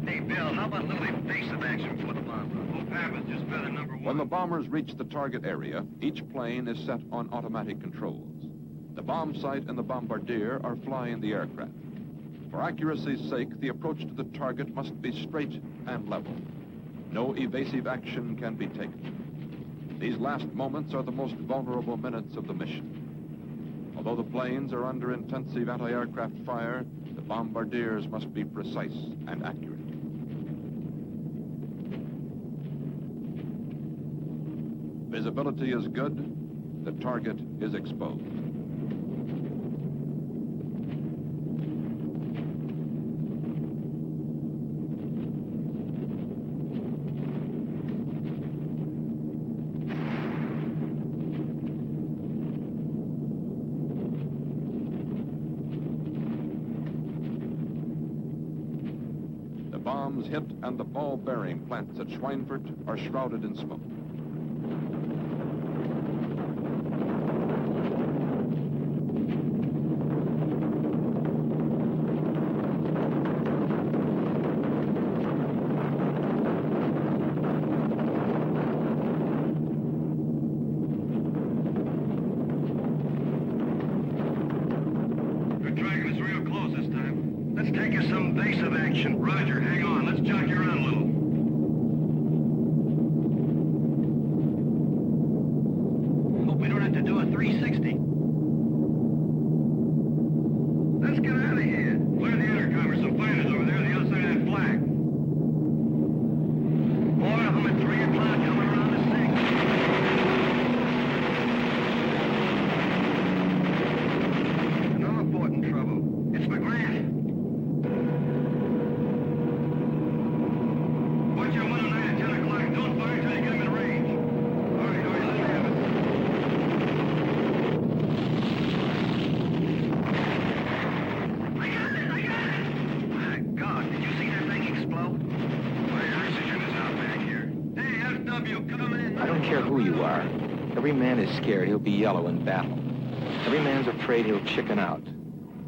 [SPEAKER 11] Hey, Bill, how about a little evasive action for the bomber? Hope happens just better number 1.
[SPEAKER 1] When the bombers reach the target area, each plane is set on automatic controls. The bomb sight and the bombardier are flying the aircraft. For accuracy's sake, the approach to the target must be straight and level. No evasive action can be taken. These last moments are the most vulnerable minutes of the mission. Although the planes are under intensive anti-aircraft fire, the bombardiers must be precise and accurate. Visibility is good, the target is exposed. The bombs hit and the ball-bearing plants at Schweinfurt are shrouded in smoke.
[SPEAKER 11] Roger, hang on. Let's jockey around a little. Hope we don't have to do a 360. Let's get out of here. Clear the intercom. There's some fighters over there on the other side of that flag. More of them at 3 o'clock coming around to 6. Another port in trouble. It's McGrath. Watch your 109 at 10 o'clock. Don't fire until you get him in range. All right, let me have it. I got it! My God, did you see that thing explode? My oxygen is out back here. Hey, FW, coming in.
[SPEAKER 5] I don't care who you are. Every man is scared he'll be yellow in battle. Every man's afraid he'll chicken out.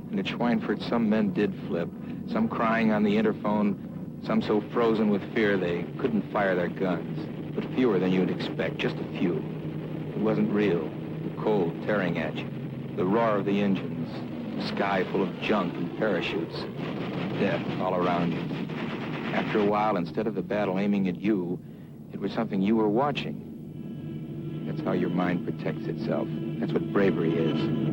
[SPEAKER 5] And at Schweinfurt, some men did flip, some crying on the interphone, some so frozen with fear they couldn't fire their guns. But fewer than you'd expect, just a few. It wasn't real. The cold tearing at you. The roar of the engines. The sky full of junk and parachutes. Death all around you. After a while, instead of the battle aiming at you, it was something you were watching. That's how your mind protects itself. That's what bravery is.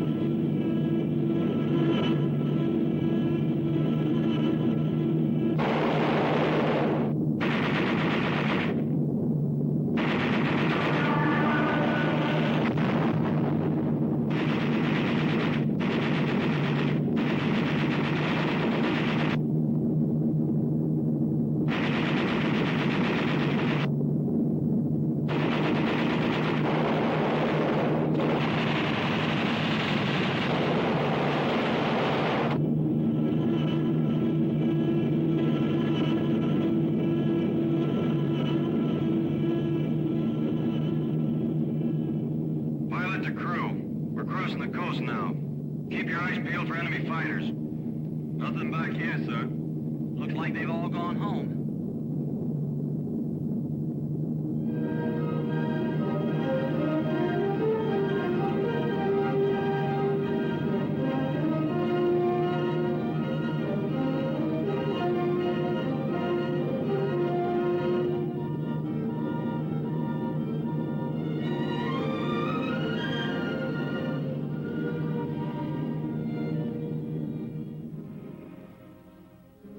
[SPEAKER 11] Now. Keep your eyes peeled for enemy fighters. Nothing back here, sir. Looks like they've all gone home.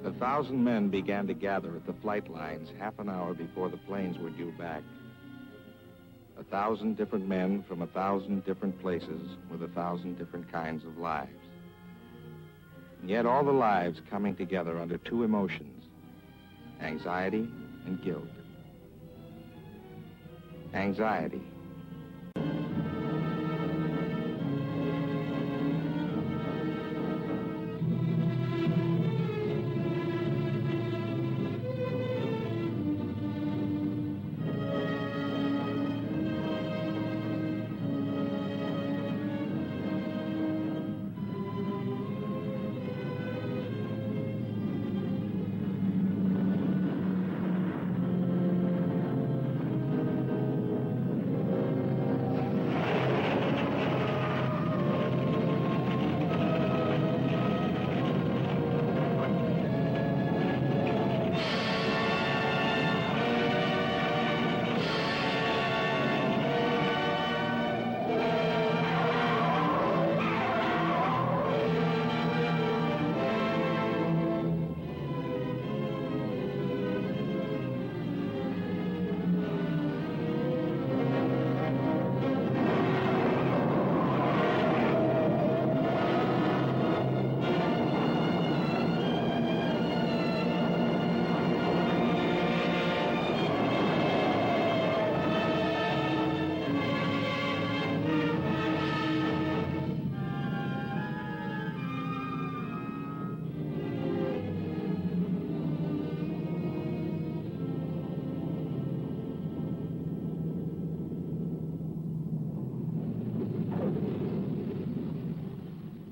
[SPEAKER 5] A 1,000 men began to gather at the flight lines half an hour before the planes were due back. 1,000 different men from 1,000 different places with 1,000 different kinds of lives. And yet all the lives coming together under two emotions, anxiety and guilt. Anxiety.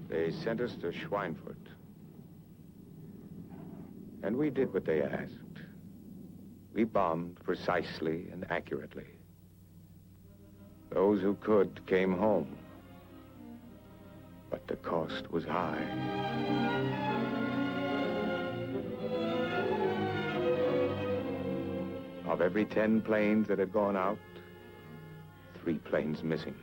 [SPEAKER 5] They sent us to Schweinfurt. And we did what they asked. We bombed precisely and accurately. Those who could came home. But the cost was high. Of every 10 planes that had gone out, 3 planes missing.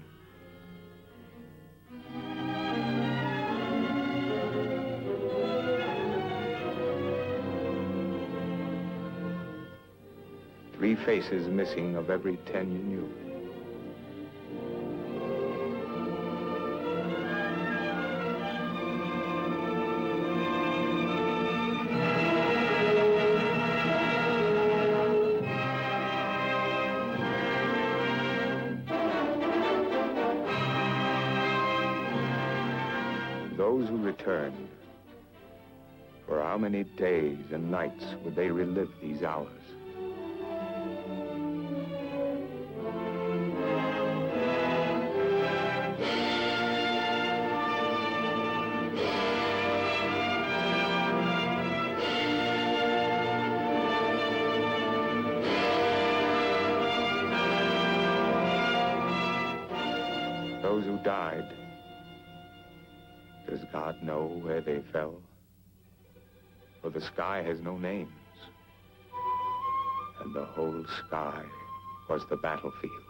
[SPEAKER 5] Three faces missing of every 10 you knew. Those who returned, for how many days and nights would they relive these hours? Those who died, does God know where they fell? For the sky has no names, and the whole sky was the battlefield.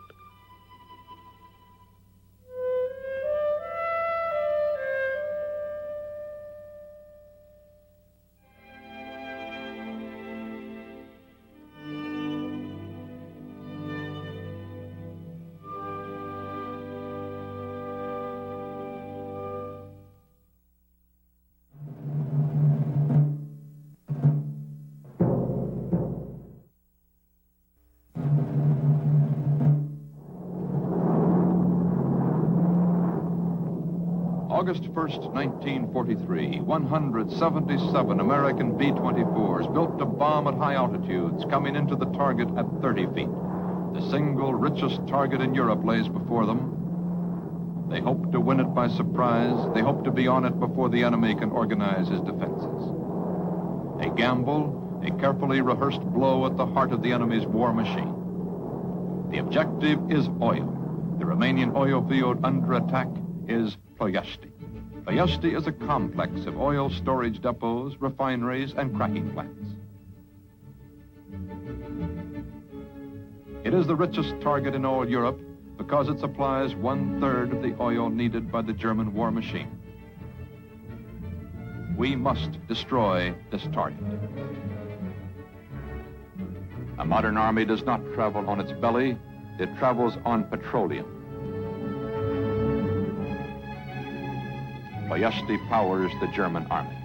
[SPEAKER 1] August 1st, 1943, 177 American B-24s built to bomb at high altitudes, coming into the target at 30 feet. The single richest target in Europe lays before them. They hope to win it by surprise. They hope to be on it before the enemy can organize his defenses. A gamble, a carefully rehearsed blow at the heart of the enemy's war machine. The objective is oil. The Romanian oil field under attack is Ploiești. Ploiești is a complex of oil storage depots, refineries, and cracking plants. It is the richest target in all Europe because it supplies 1/3 of the oil needed by the German war machine. We must destroy this target. A modern army does not travel on its belly, it travels on petroleum. Ploiești powers the German army.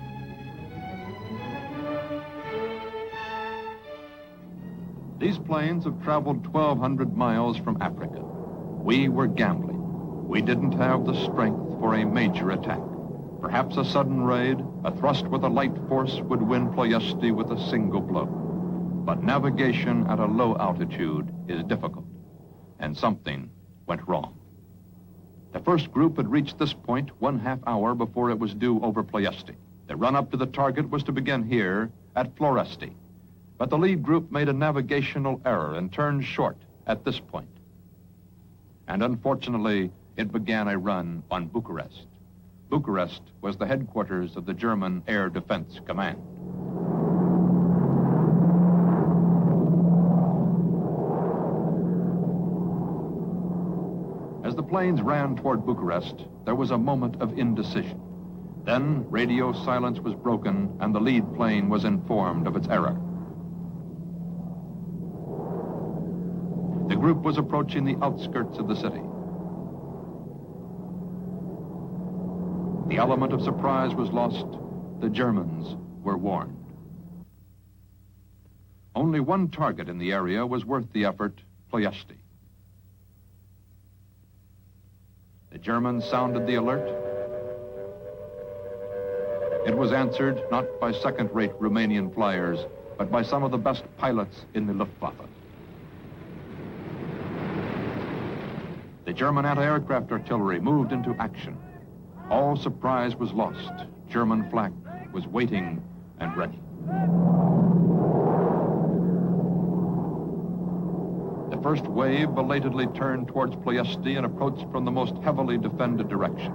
[SPEAKER 1] These planes have traveled 1,200 miles from Africa. We were gambling. We didn't have the strength for a major attack. Perhaps a sudden raid, a thrust with a light force would win Ploiești with a single blow. But navigation at a low altitude is difficult, and something went wrong. The first group had reached this point 1/2 hour before it was due over Ploiești. The run-up to the target was to begin here at Florești. But the lead group made a navigational error and turned short at this point. And unfortunately, it began a run on Bucharest. Bucharest was the headquarters of the German Air Defense Command. As the planes ran toward Bucharest, there was a moment of indecision. Then radio silence was broken and the lead plane was informed of its error. The group was approaching the outskirts of the city. The element of surprise was lost. The Germans were warned. Only one target in the area was worth the effort, Ploiești. The Germans sounded the alert. It was answered not by second-rate Romanian flyers, but by some of the best pilots in the Luftwaffe. The German anti-aircraft artillery moved into action. All surprise was lost. German flak was waiting and ready. The first wave belatedly turned towards Ploiești and approached from the most heavily defended direction.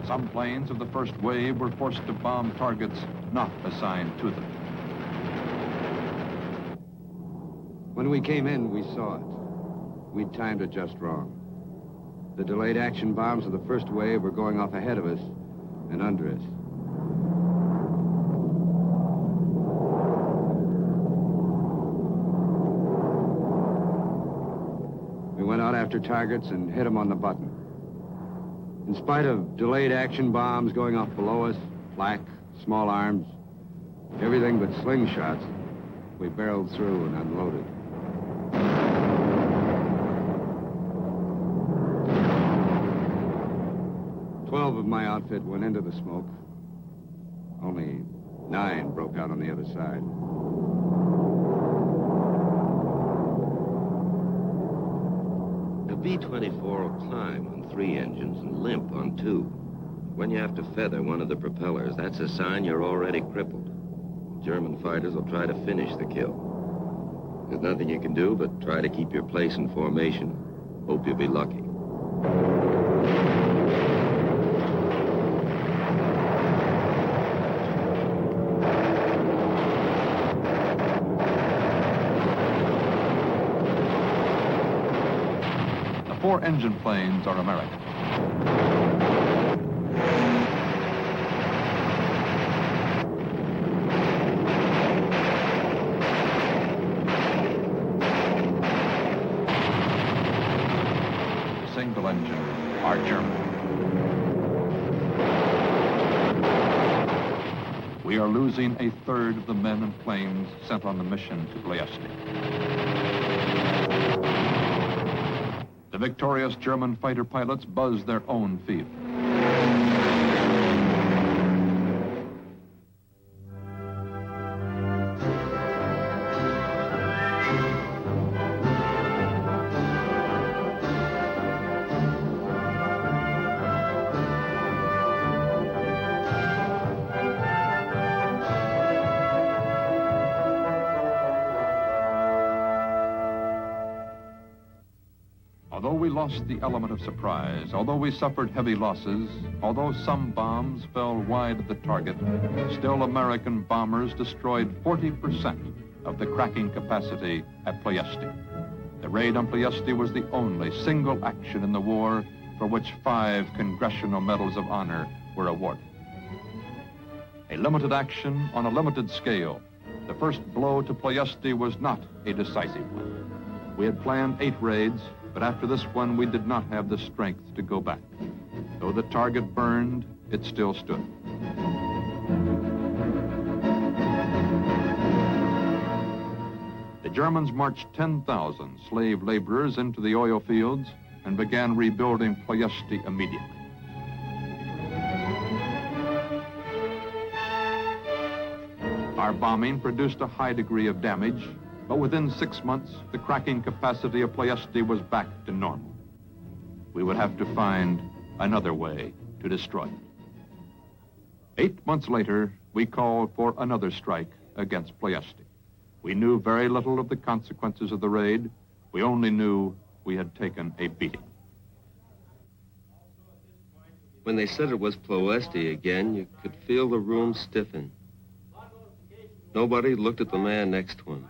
[SPEAKER 1] Some planes of the first wave were forced to bomb targets not assigned to them.
[SPEAKER 12] When we came in, we saw it. We'd timed it just wrong. The delayed action bombs of the first wave were going off ahead of us and under us. We went out after targets and hit them on the button. In spite of delayed action bombs going off below us, flak, small arms, everything but slingshots, we barreled through and unloaded. Twelve of my outfit went into the smoke. Only 9 broke out on the other side.
[SPEAKER 13] A B-24 will climb on 3 engines and limp on 2. When you have to feather one of the propellers, that's a sign you're already crippled. German fighters will try to finish the kill. There's nothing you can do but try to keep your place in formation. Hope you'll be lucky.
[SPEAKER 1] The 4-engine planes are American. Germany. We are losing a third of the men and planes sent on the mission to Ploiesti. The victorious German fighter pilots buzz their own field. Although we lost the element of surprise, although we suffered heavy losses, although some bombs fell wide of the target, still American bombers destroyed 40% of the cracking capacity at Ploiesti. The raid on Ploiesti was the only single action in the war for which 5 Congressional Medals of Honor were awarded. A limited action on a limited scale, the first blow to Ploiesti was not a decisive one. We had planned 8 raids, but after this one, we did not have the strength to go back. Though the target burned, it still stood. The Germans marched 10,000 slave laborers into the oil fields and began rebuilding Ploiesti immediately. Our bombing produced a high degree of damage, but within 6 months, the cracking capacity of Ploiesti was back to normal. We would have to find another way to destroy it. 8 months later, we called for another strike against Ploiesti. We knew very little of the consequences of the raid. We only knew we had taken a beating.
[SPEAKER 13] When they said it was Ploiesti again, you could feel the room stiffen. Nobody looked at the man next to him.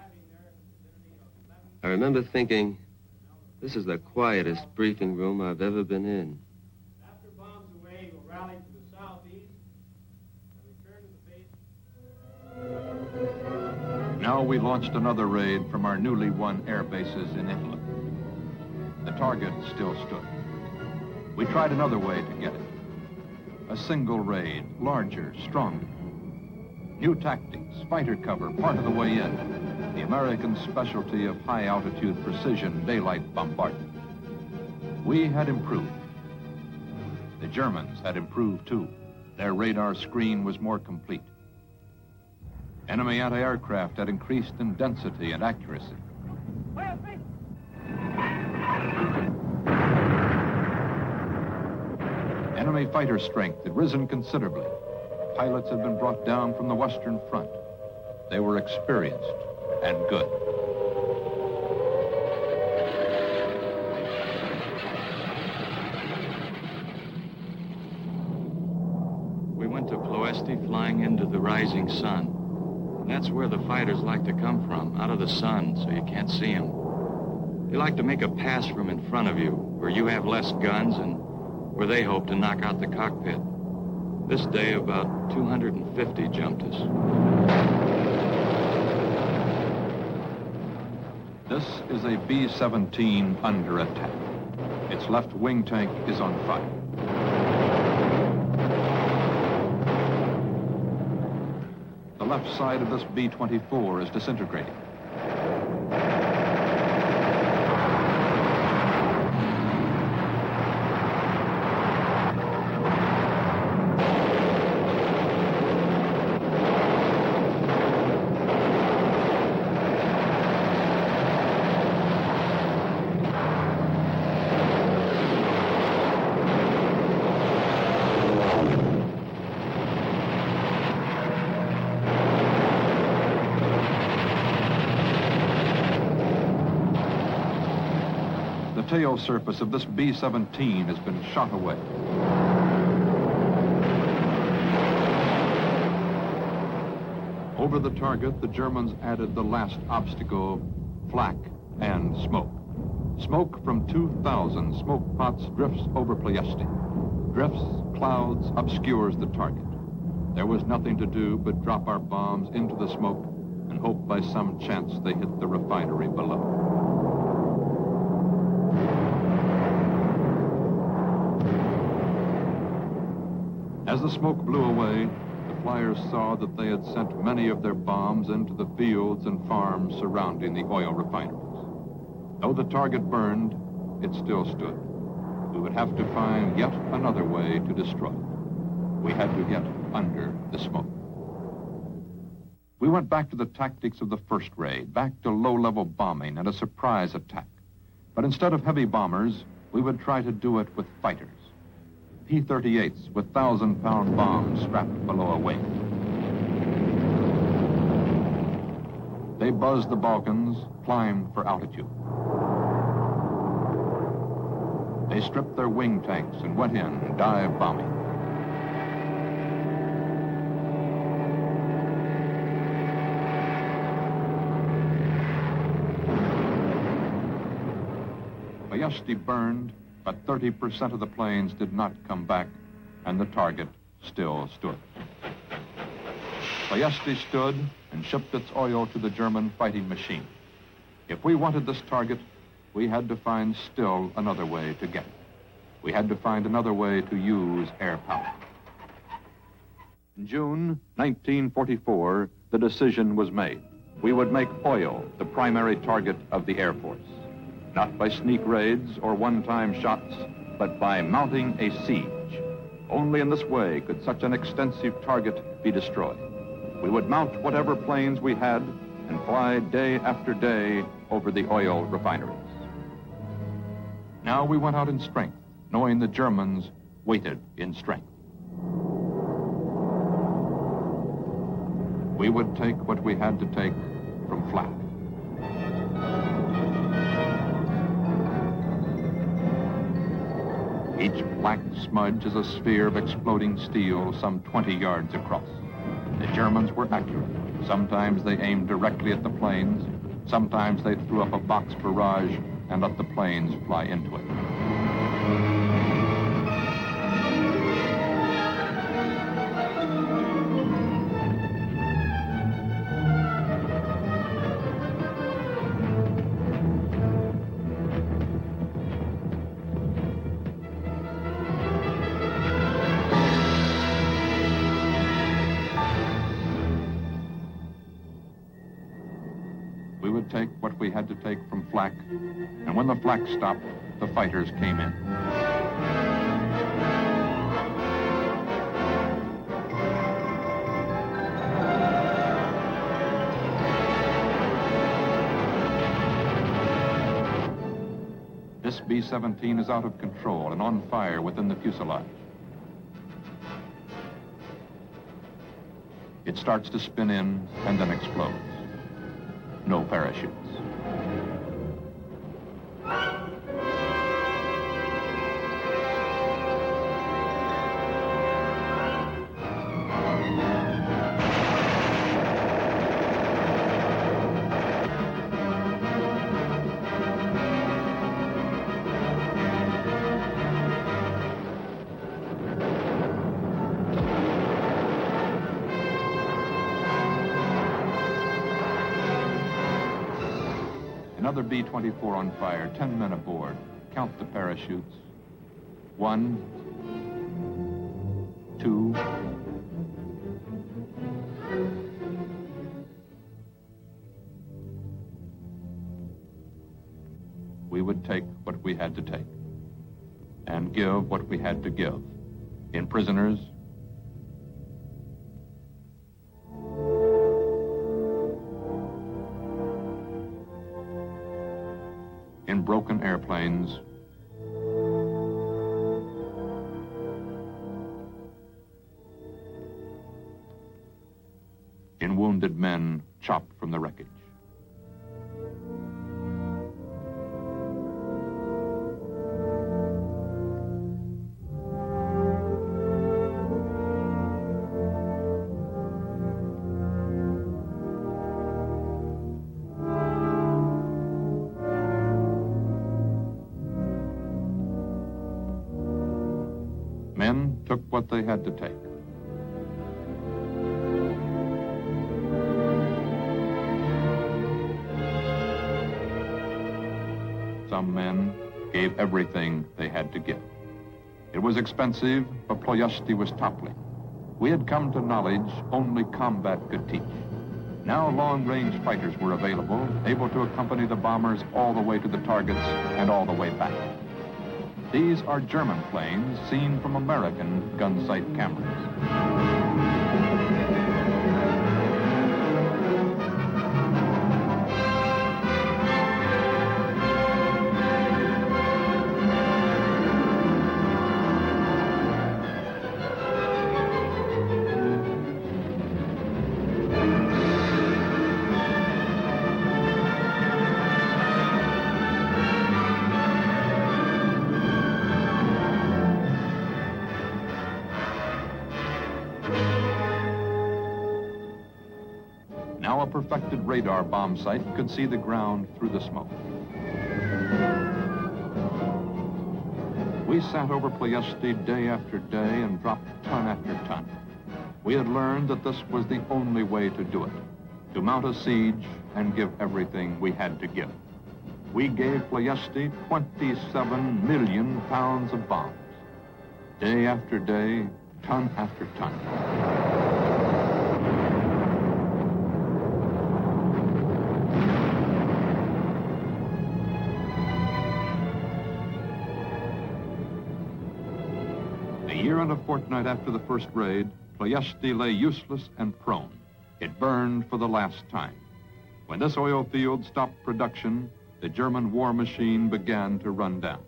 [SPEAKER 13] I remember thinking, this is the quietest briefing room I've ever been in.
[SPEAKER 6] After bombs away, we'll rally to the southeast and return to the base.
[SPEAKER 1] Now we launched another raid from our newly won air bases in Italy. The target still stood. We tried another way to get it. A single raid, larger, stronger. New tactics, fighter cover, part of the way in. The American specialty of high-altitude precision daylight bombardment. We had improved. The Germans had improved, too. Their radar screen was more complete. Enemy anti-aircraft had increased in density and accuracy. Enemy fighter strength had risen considerably. Pilots had been brought down from the Western Front. They were experienced and good.
[SPEAKER 14] We went to Ploiesti flying into the rising sun. That's where the fighters like to come from, out of the sun, so you can't see them. They like to make a pass from in front of you, where you have less guns and where they hope to knock out the cockpit. This day, about 250 jumped us.
[SPEAKER 1] This is a B-17 under attack. Its left wing tank is on fire. The left side of this B-24 is disintegrating. The tail surface of this B-17 has been shot away. Over the target, the Germans added the last obstacle, flak and smoke. Smoke from 2,000 smoke pots drifts over Ploiesti. Drifts, clouds, obscures the target. There was nothing to do but drop our bombs into the smoke and hope by some chance they hit the refinery below. As the smoke blew away, the flyers saw that they had sent many of their bombs into the fields and farms surrounding the oil refineries. Though the target burned, it still stood. We would have to find yet another way to destroy it. We had to get under the smoke. We went back to the tactics of the first raid, back to low-level bombing and a surprise attack. But instead of heavy bombers, we would try to do it with fighters. P-38s with 1,000-pound bombs strapped below a wing. They buzzed the Balkans, climbed for altitude. They stripped their wing tanks and went in, dive bombing. Bayezid burned, but 30% of the planes did not come back, and the target still stood. Bayezid stood and shipped its oil to the German fighting machine. If we wanted this target, we had to find still another way to get it. We had to find another way to use air power. In June 1944, the decision was made. We would make oil the primary target of the Air Force. Not by sneak raids or one-time shots, but by mounting a siege. Only in this way could such an extensive target be destroyed. We would mount whatever planes we had and fly day after day over the oil refineries. Now we went out in strength, knowing the Germans waited in strength. We would take what we had to take from flak. Each black smudge is a sphere of exploding steel some 20 yards across. The Germans were accurate. Sometimes they aimed directly at the planes. Sometimes they threw up a box barrage and let the planes fly into it. We would take what we had to take from flak, and when the flak stopped, the fighters came in. This B-17 is out of control and on fire within the fuselage. It starts to spin in and then explodes. No parachutes. Another B-24 on fire, 10 men aboard. Count the parachutes. 1, 2. We would take what we had to take and give what we had to give. In prisoners, in broken airplanes, in wounded men chopped from the wreckage. Men took what they had to take. Some men gave everything they had to give. It was expensive, but Ploiesti was toppling. We had come to knowledge only combat could teach. Now long-range fighters were available, able to accompany the bombers all the way to the targets and all the way back. These are German planes seen from American gun sight cameras. Now a perfected radar bomb sight could see the ground through the smoke. We sat over Ploiesti day after day and dropped ton after ton. We had learned that this was the only way to do it, to mount a siege and give everything we had to give. We gave Ploiesti 27 million pounds of bombs. Day after day, ton after ton. A year and a fortnight after the first raid, Ploiesti lay useless and prone. It burned for the last time. When this oil field stopped production, the German war machine began to run down.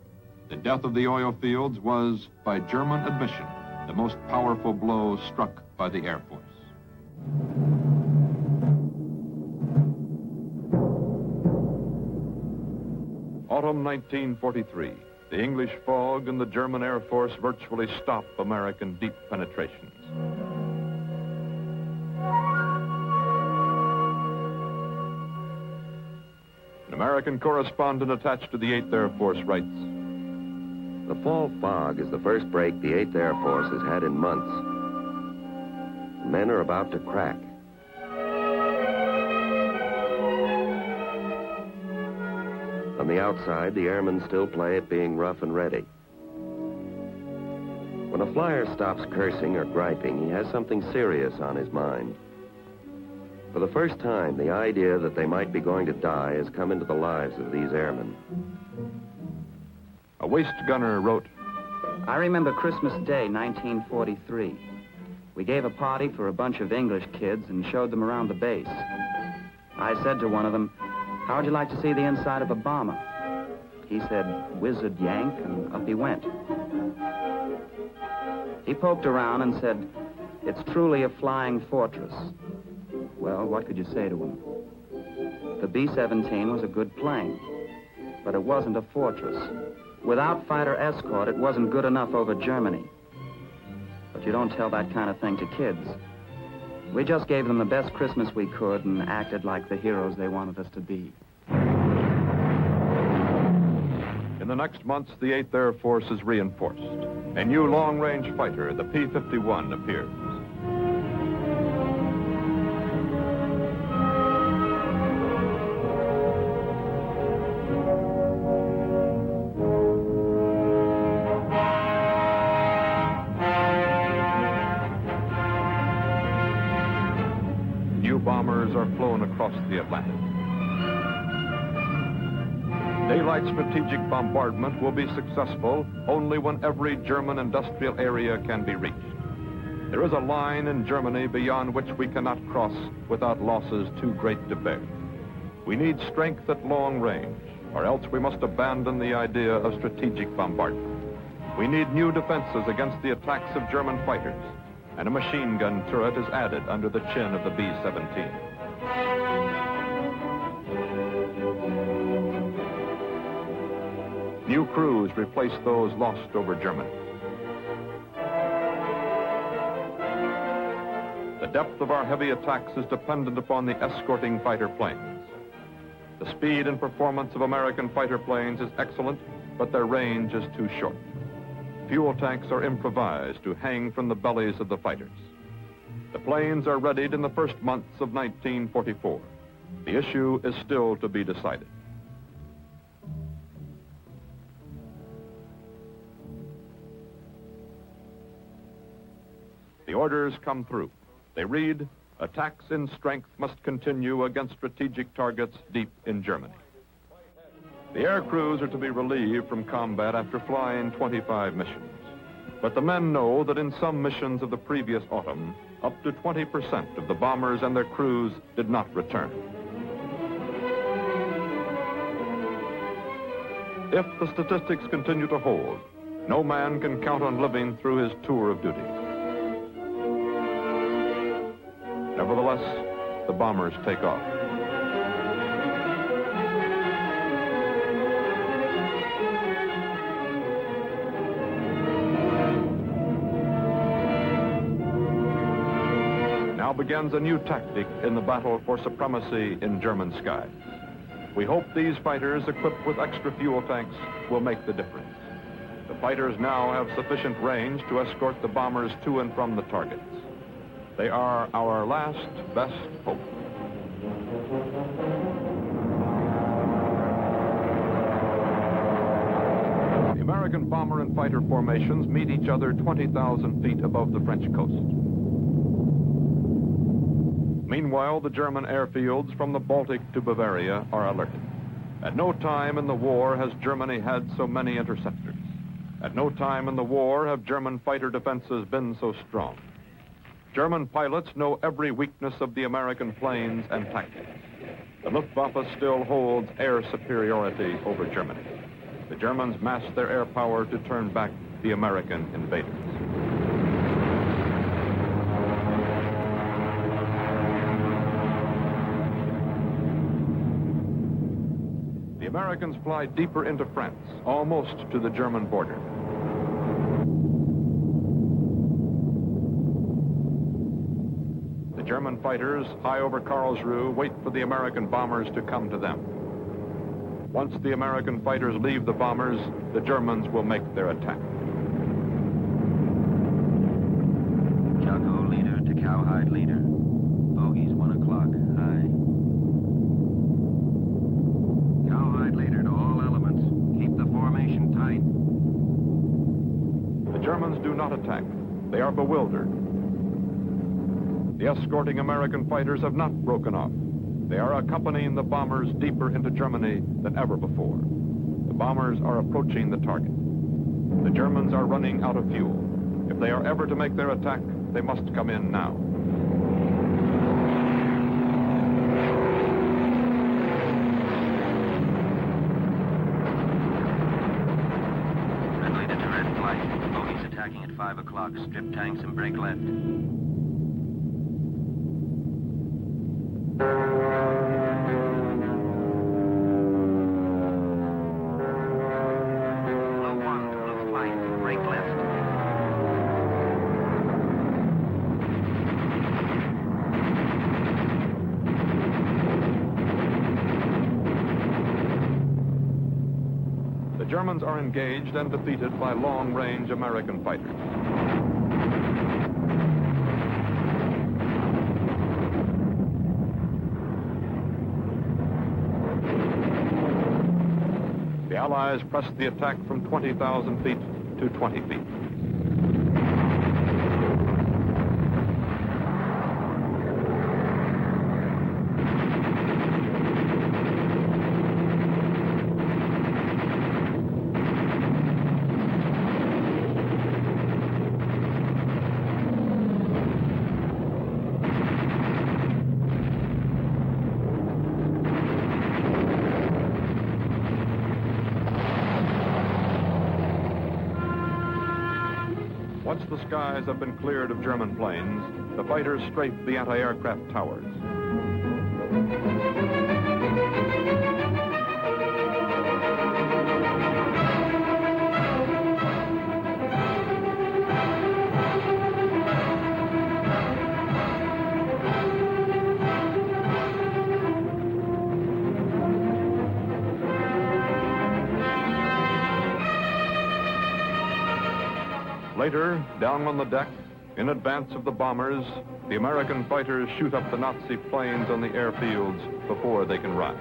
[SPEAKER 1] The death of the oil fields was, by German admission, the most powerful blow struck by the Air Force. Autumn 1943. The English fog and the German Air Force virtually stop American deep penetrations. An American correspondent attached to the 8th Air Force writes,
[SPEAKER 13] "The fall fog is the first break the 8th Air Force has had in months. Men are about to crack. On the outside, the airmen still play at being rough and ready. When a flyer stops cursing or griping, he has something serious on his mind. For the first time, the idea that they might be going to die has come into the lives of these airmen."
[SPEAKER 1] A waist gunner wrote,
[SPEAKER 15] "I remember Christmas Day, 1943. We gave a party for a bunch of English kids and showed them around the base. I said to one of them, 'How would you like to see the inside of a bomber?' He said, 'Wizard yank,' and up he went. He poked around and said, 'It's truly a flying fortress.' Well, what could you say to him? The B-17 was a good plane, but it wasn't a fortress. Without fighter escort, it wasn't good enough over Germany. But you don't tell that kind of thing to kids. We just gave them the best Christmas we could and acted like the heroes they wanted us to be."
[SPEAKER 1] In the next months, the 8th Air Force is reinforced. A new long-range fighter, the P-51, appears. New bombers are flown across the Atlantic. Daylight strategic bombardment will be successful only when every German industrial area can be reached. There is a line in Germany beyond which we cannot cross without losses too great to bear. We need strength at long range, or else we must abandon the idea of strategic bombardment. We need new defenses against the attacks of German fighters, and a machine gun turret is added under the chin of the B-17. New crews replace those lost over Germany. The depth of our heavy attacks is dependent upon the escorting fighter planes. The speed and performance of American fighter planes is excellent, but their range is too short. Fuel tanks are improvised to hang from the bellies of the fighters. The planes are readied in the first months of 1944. The issue is still to be decided. The orders come through. They read, attacks in strength must continue against strategic targets deep in Germany. The air crews are to be relieved from combat after flying 25 missions. But the men know that in some missions of the previous autumn, up to 20% of the bombers and their crews did not return. If the statistics continue to hold, no man can count on living through his tour of duty. Nevertheless, the bombers take off. Now begins a new tactic in the battle for supremacy in German skies. We hope these fighters, equipped with extra fuel tanks, will make the difference. The fighters now have sufficient range to escort the bombers to and from the targets. They are our last best hope. The American bomber and fighter formations meet each other 20,000 feet above the French coast. Meanwhile, the German airfields from the Baltic to Bavaria are alerted. At no time in the war has Germany had so many interceptors. At no time in the war have German fighter defenses been so strong. German pilots know every weakness of the American planes and tactics. The Luftwaffe still holds air superiority over Germany. The Germans mass their air power to turn back the American invaders. The Americans fly deeper into France, almost to the German border. The German fighters, high over Karlsruhe, wait for the American bombers to come to them. Once the American fighters leave the bombers, the Germans will make their attack.
[SPEAKER 16] Jocko leader to Cowhide leader. Bogies 1 o'clock. High. Cowhide leader to all elements. Keep the formation tight.
[SPEAKER 1] The Germans do not attack. They are bewildered. The escorting American fighters have not broken off. They are accompanying the bombers deeper into Germany than ever before. The bombers are approaching the target. The Germans are running out of fuel. If they are ever to make their attack, they must come in now.
[SPEAKER 16] Red leader to red flight. Bogies attacking at 5 o'clock. Strip tanks and break left.
[SPEAKER 1] The Germans are engaged and defeated by long-range American fighters. The Allies pressed the attack from 20,000 feet to 20 feet. Once the skies have been cleared of German planes, the fighters strafe the anti-aircraft towers. Later, down on the deck, in advance of the bombers, the American fighters shoot up the Nazi planes on the airfields before they can rise.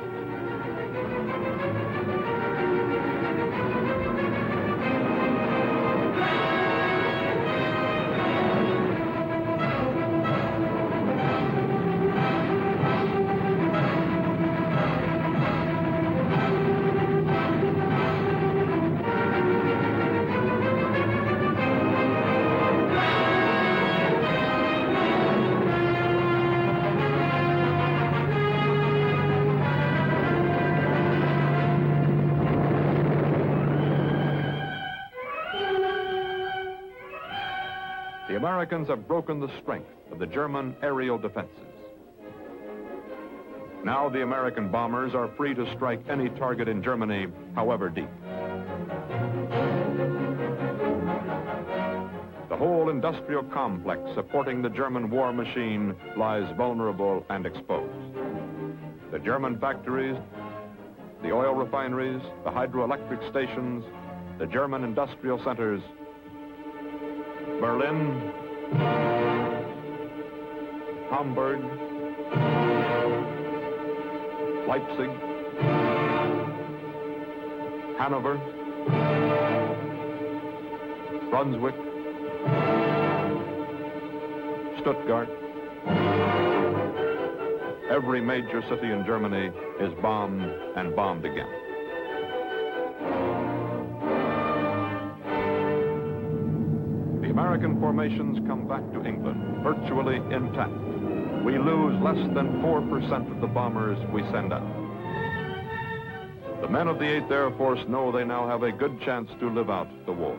[SPEAKER 1] Americans have broken the strength of the German aerial defenses. Now the American bombers are free to strike any target in Germany, however deep. The whole industrial complex supporting the German war machine lies vulnerable and exposed. The German factories, the oil refineries, the hydroelectric stations, the German industrial centers, Berlin, Hamburg, Leipzig, Hanover, Brunswick, Stuttgart. Every major city in Germany is bombed and bombed again. The American formations come back to England virtually intact. We lose less than 4% of the bombers we send out. The men of the 8th Air Force know they now have a good chance to live out the war.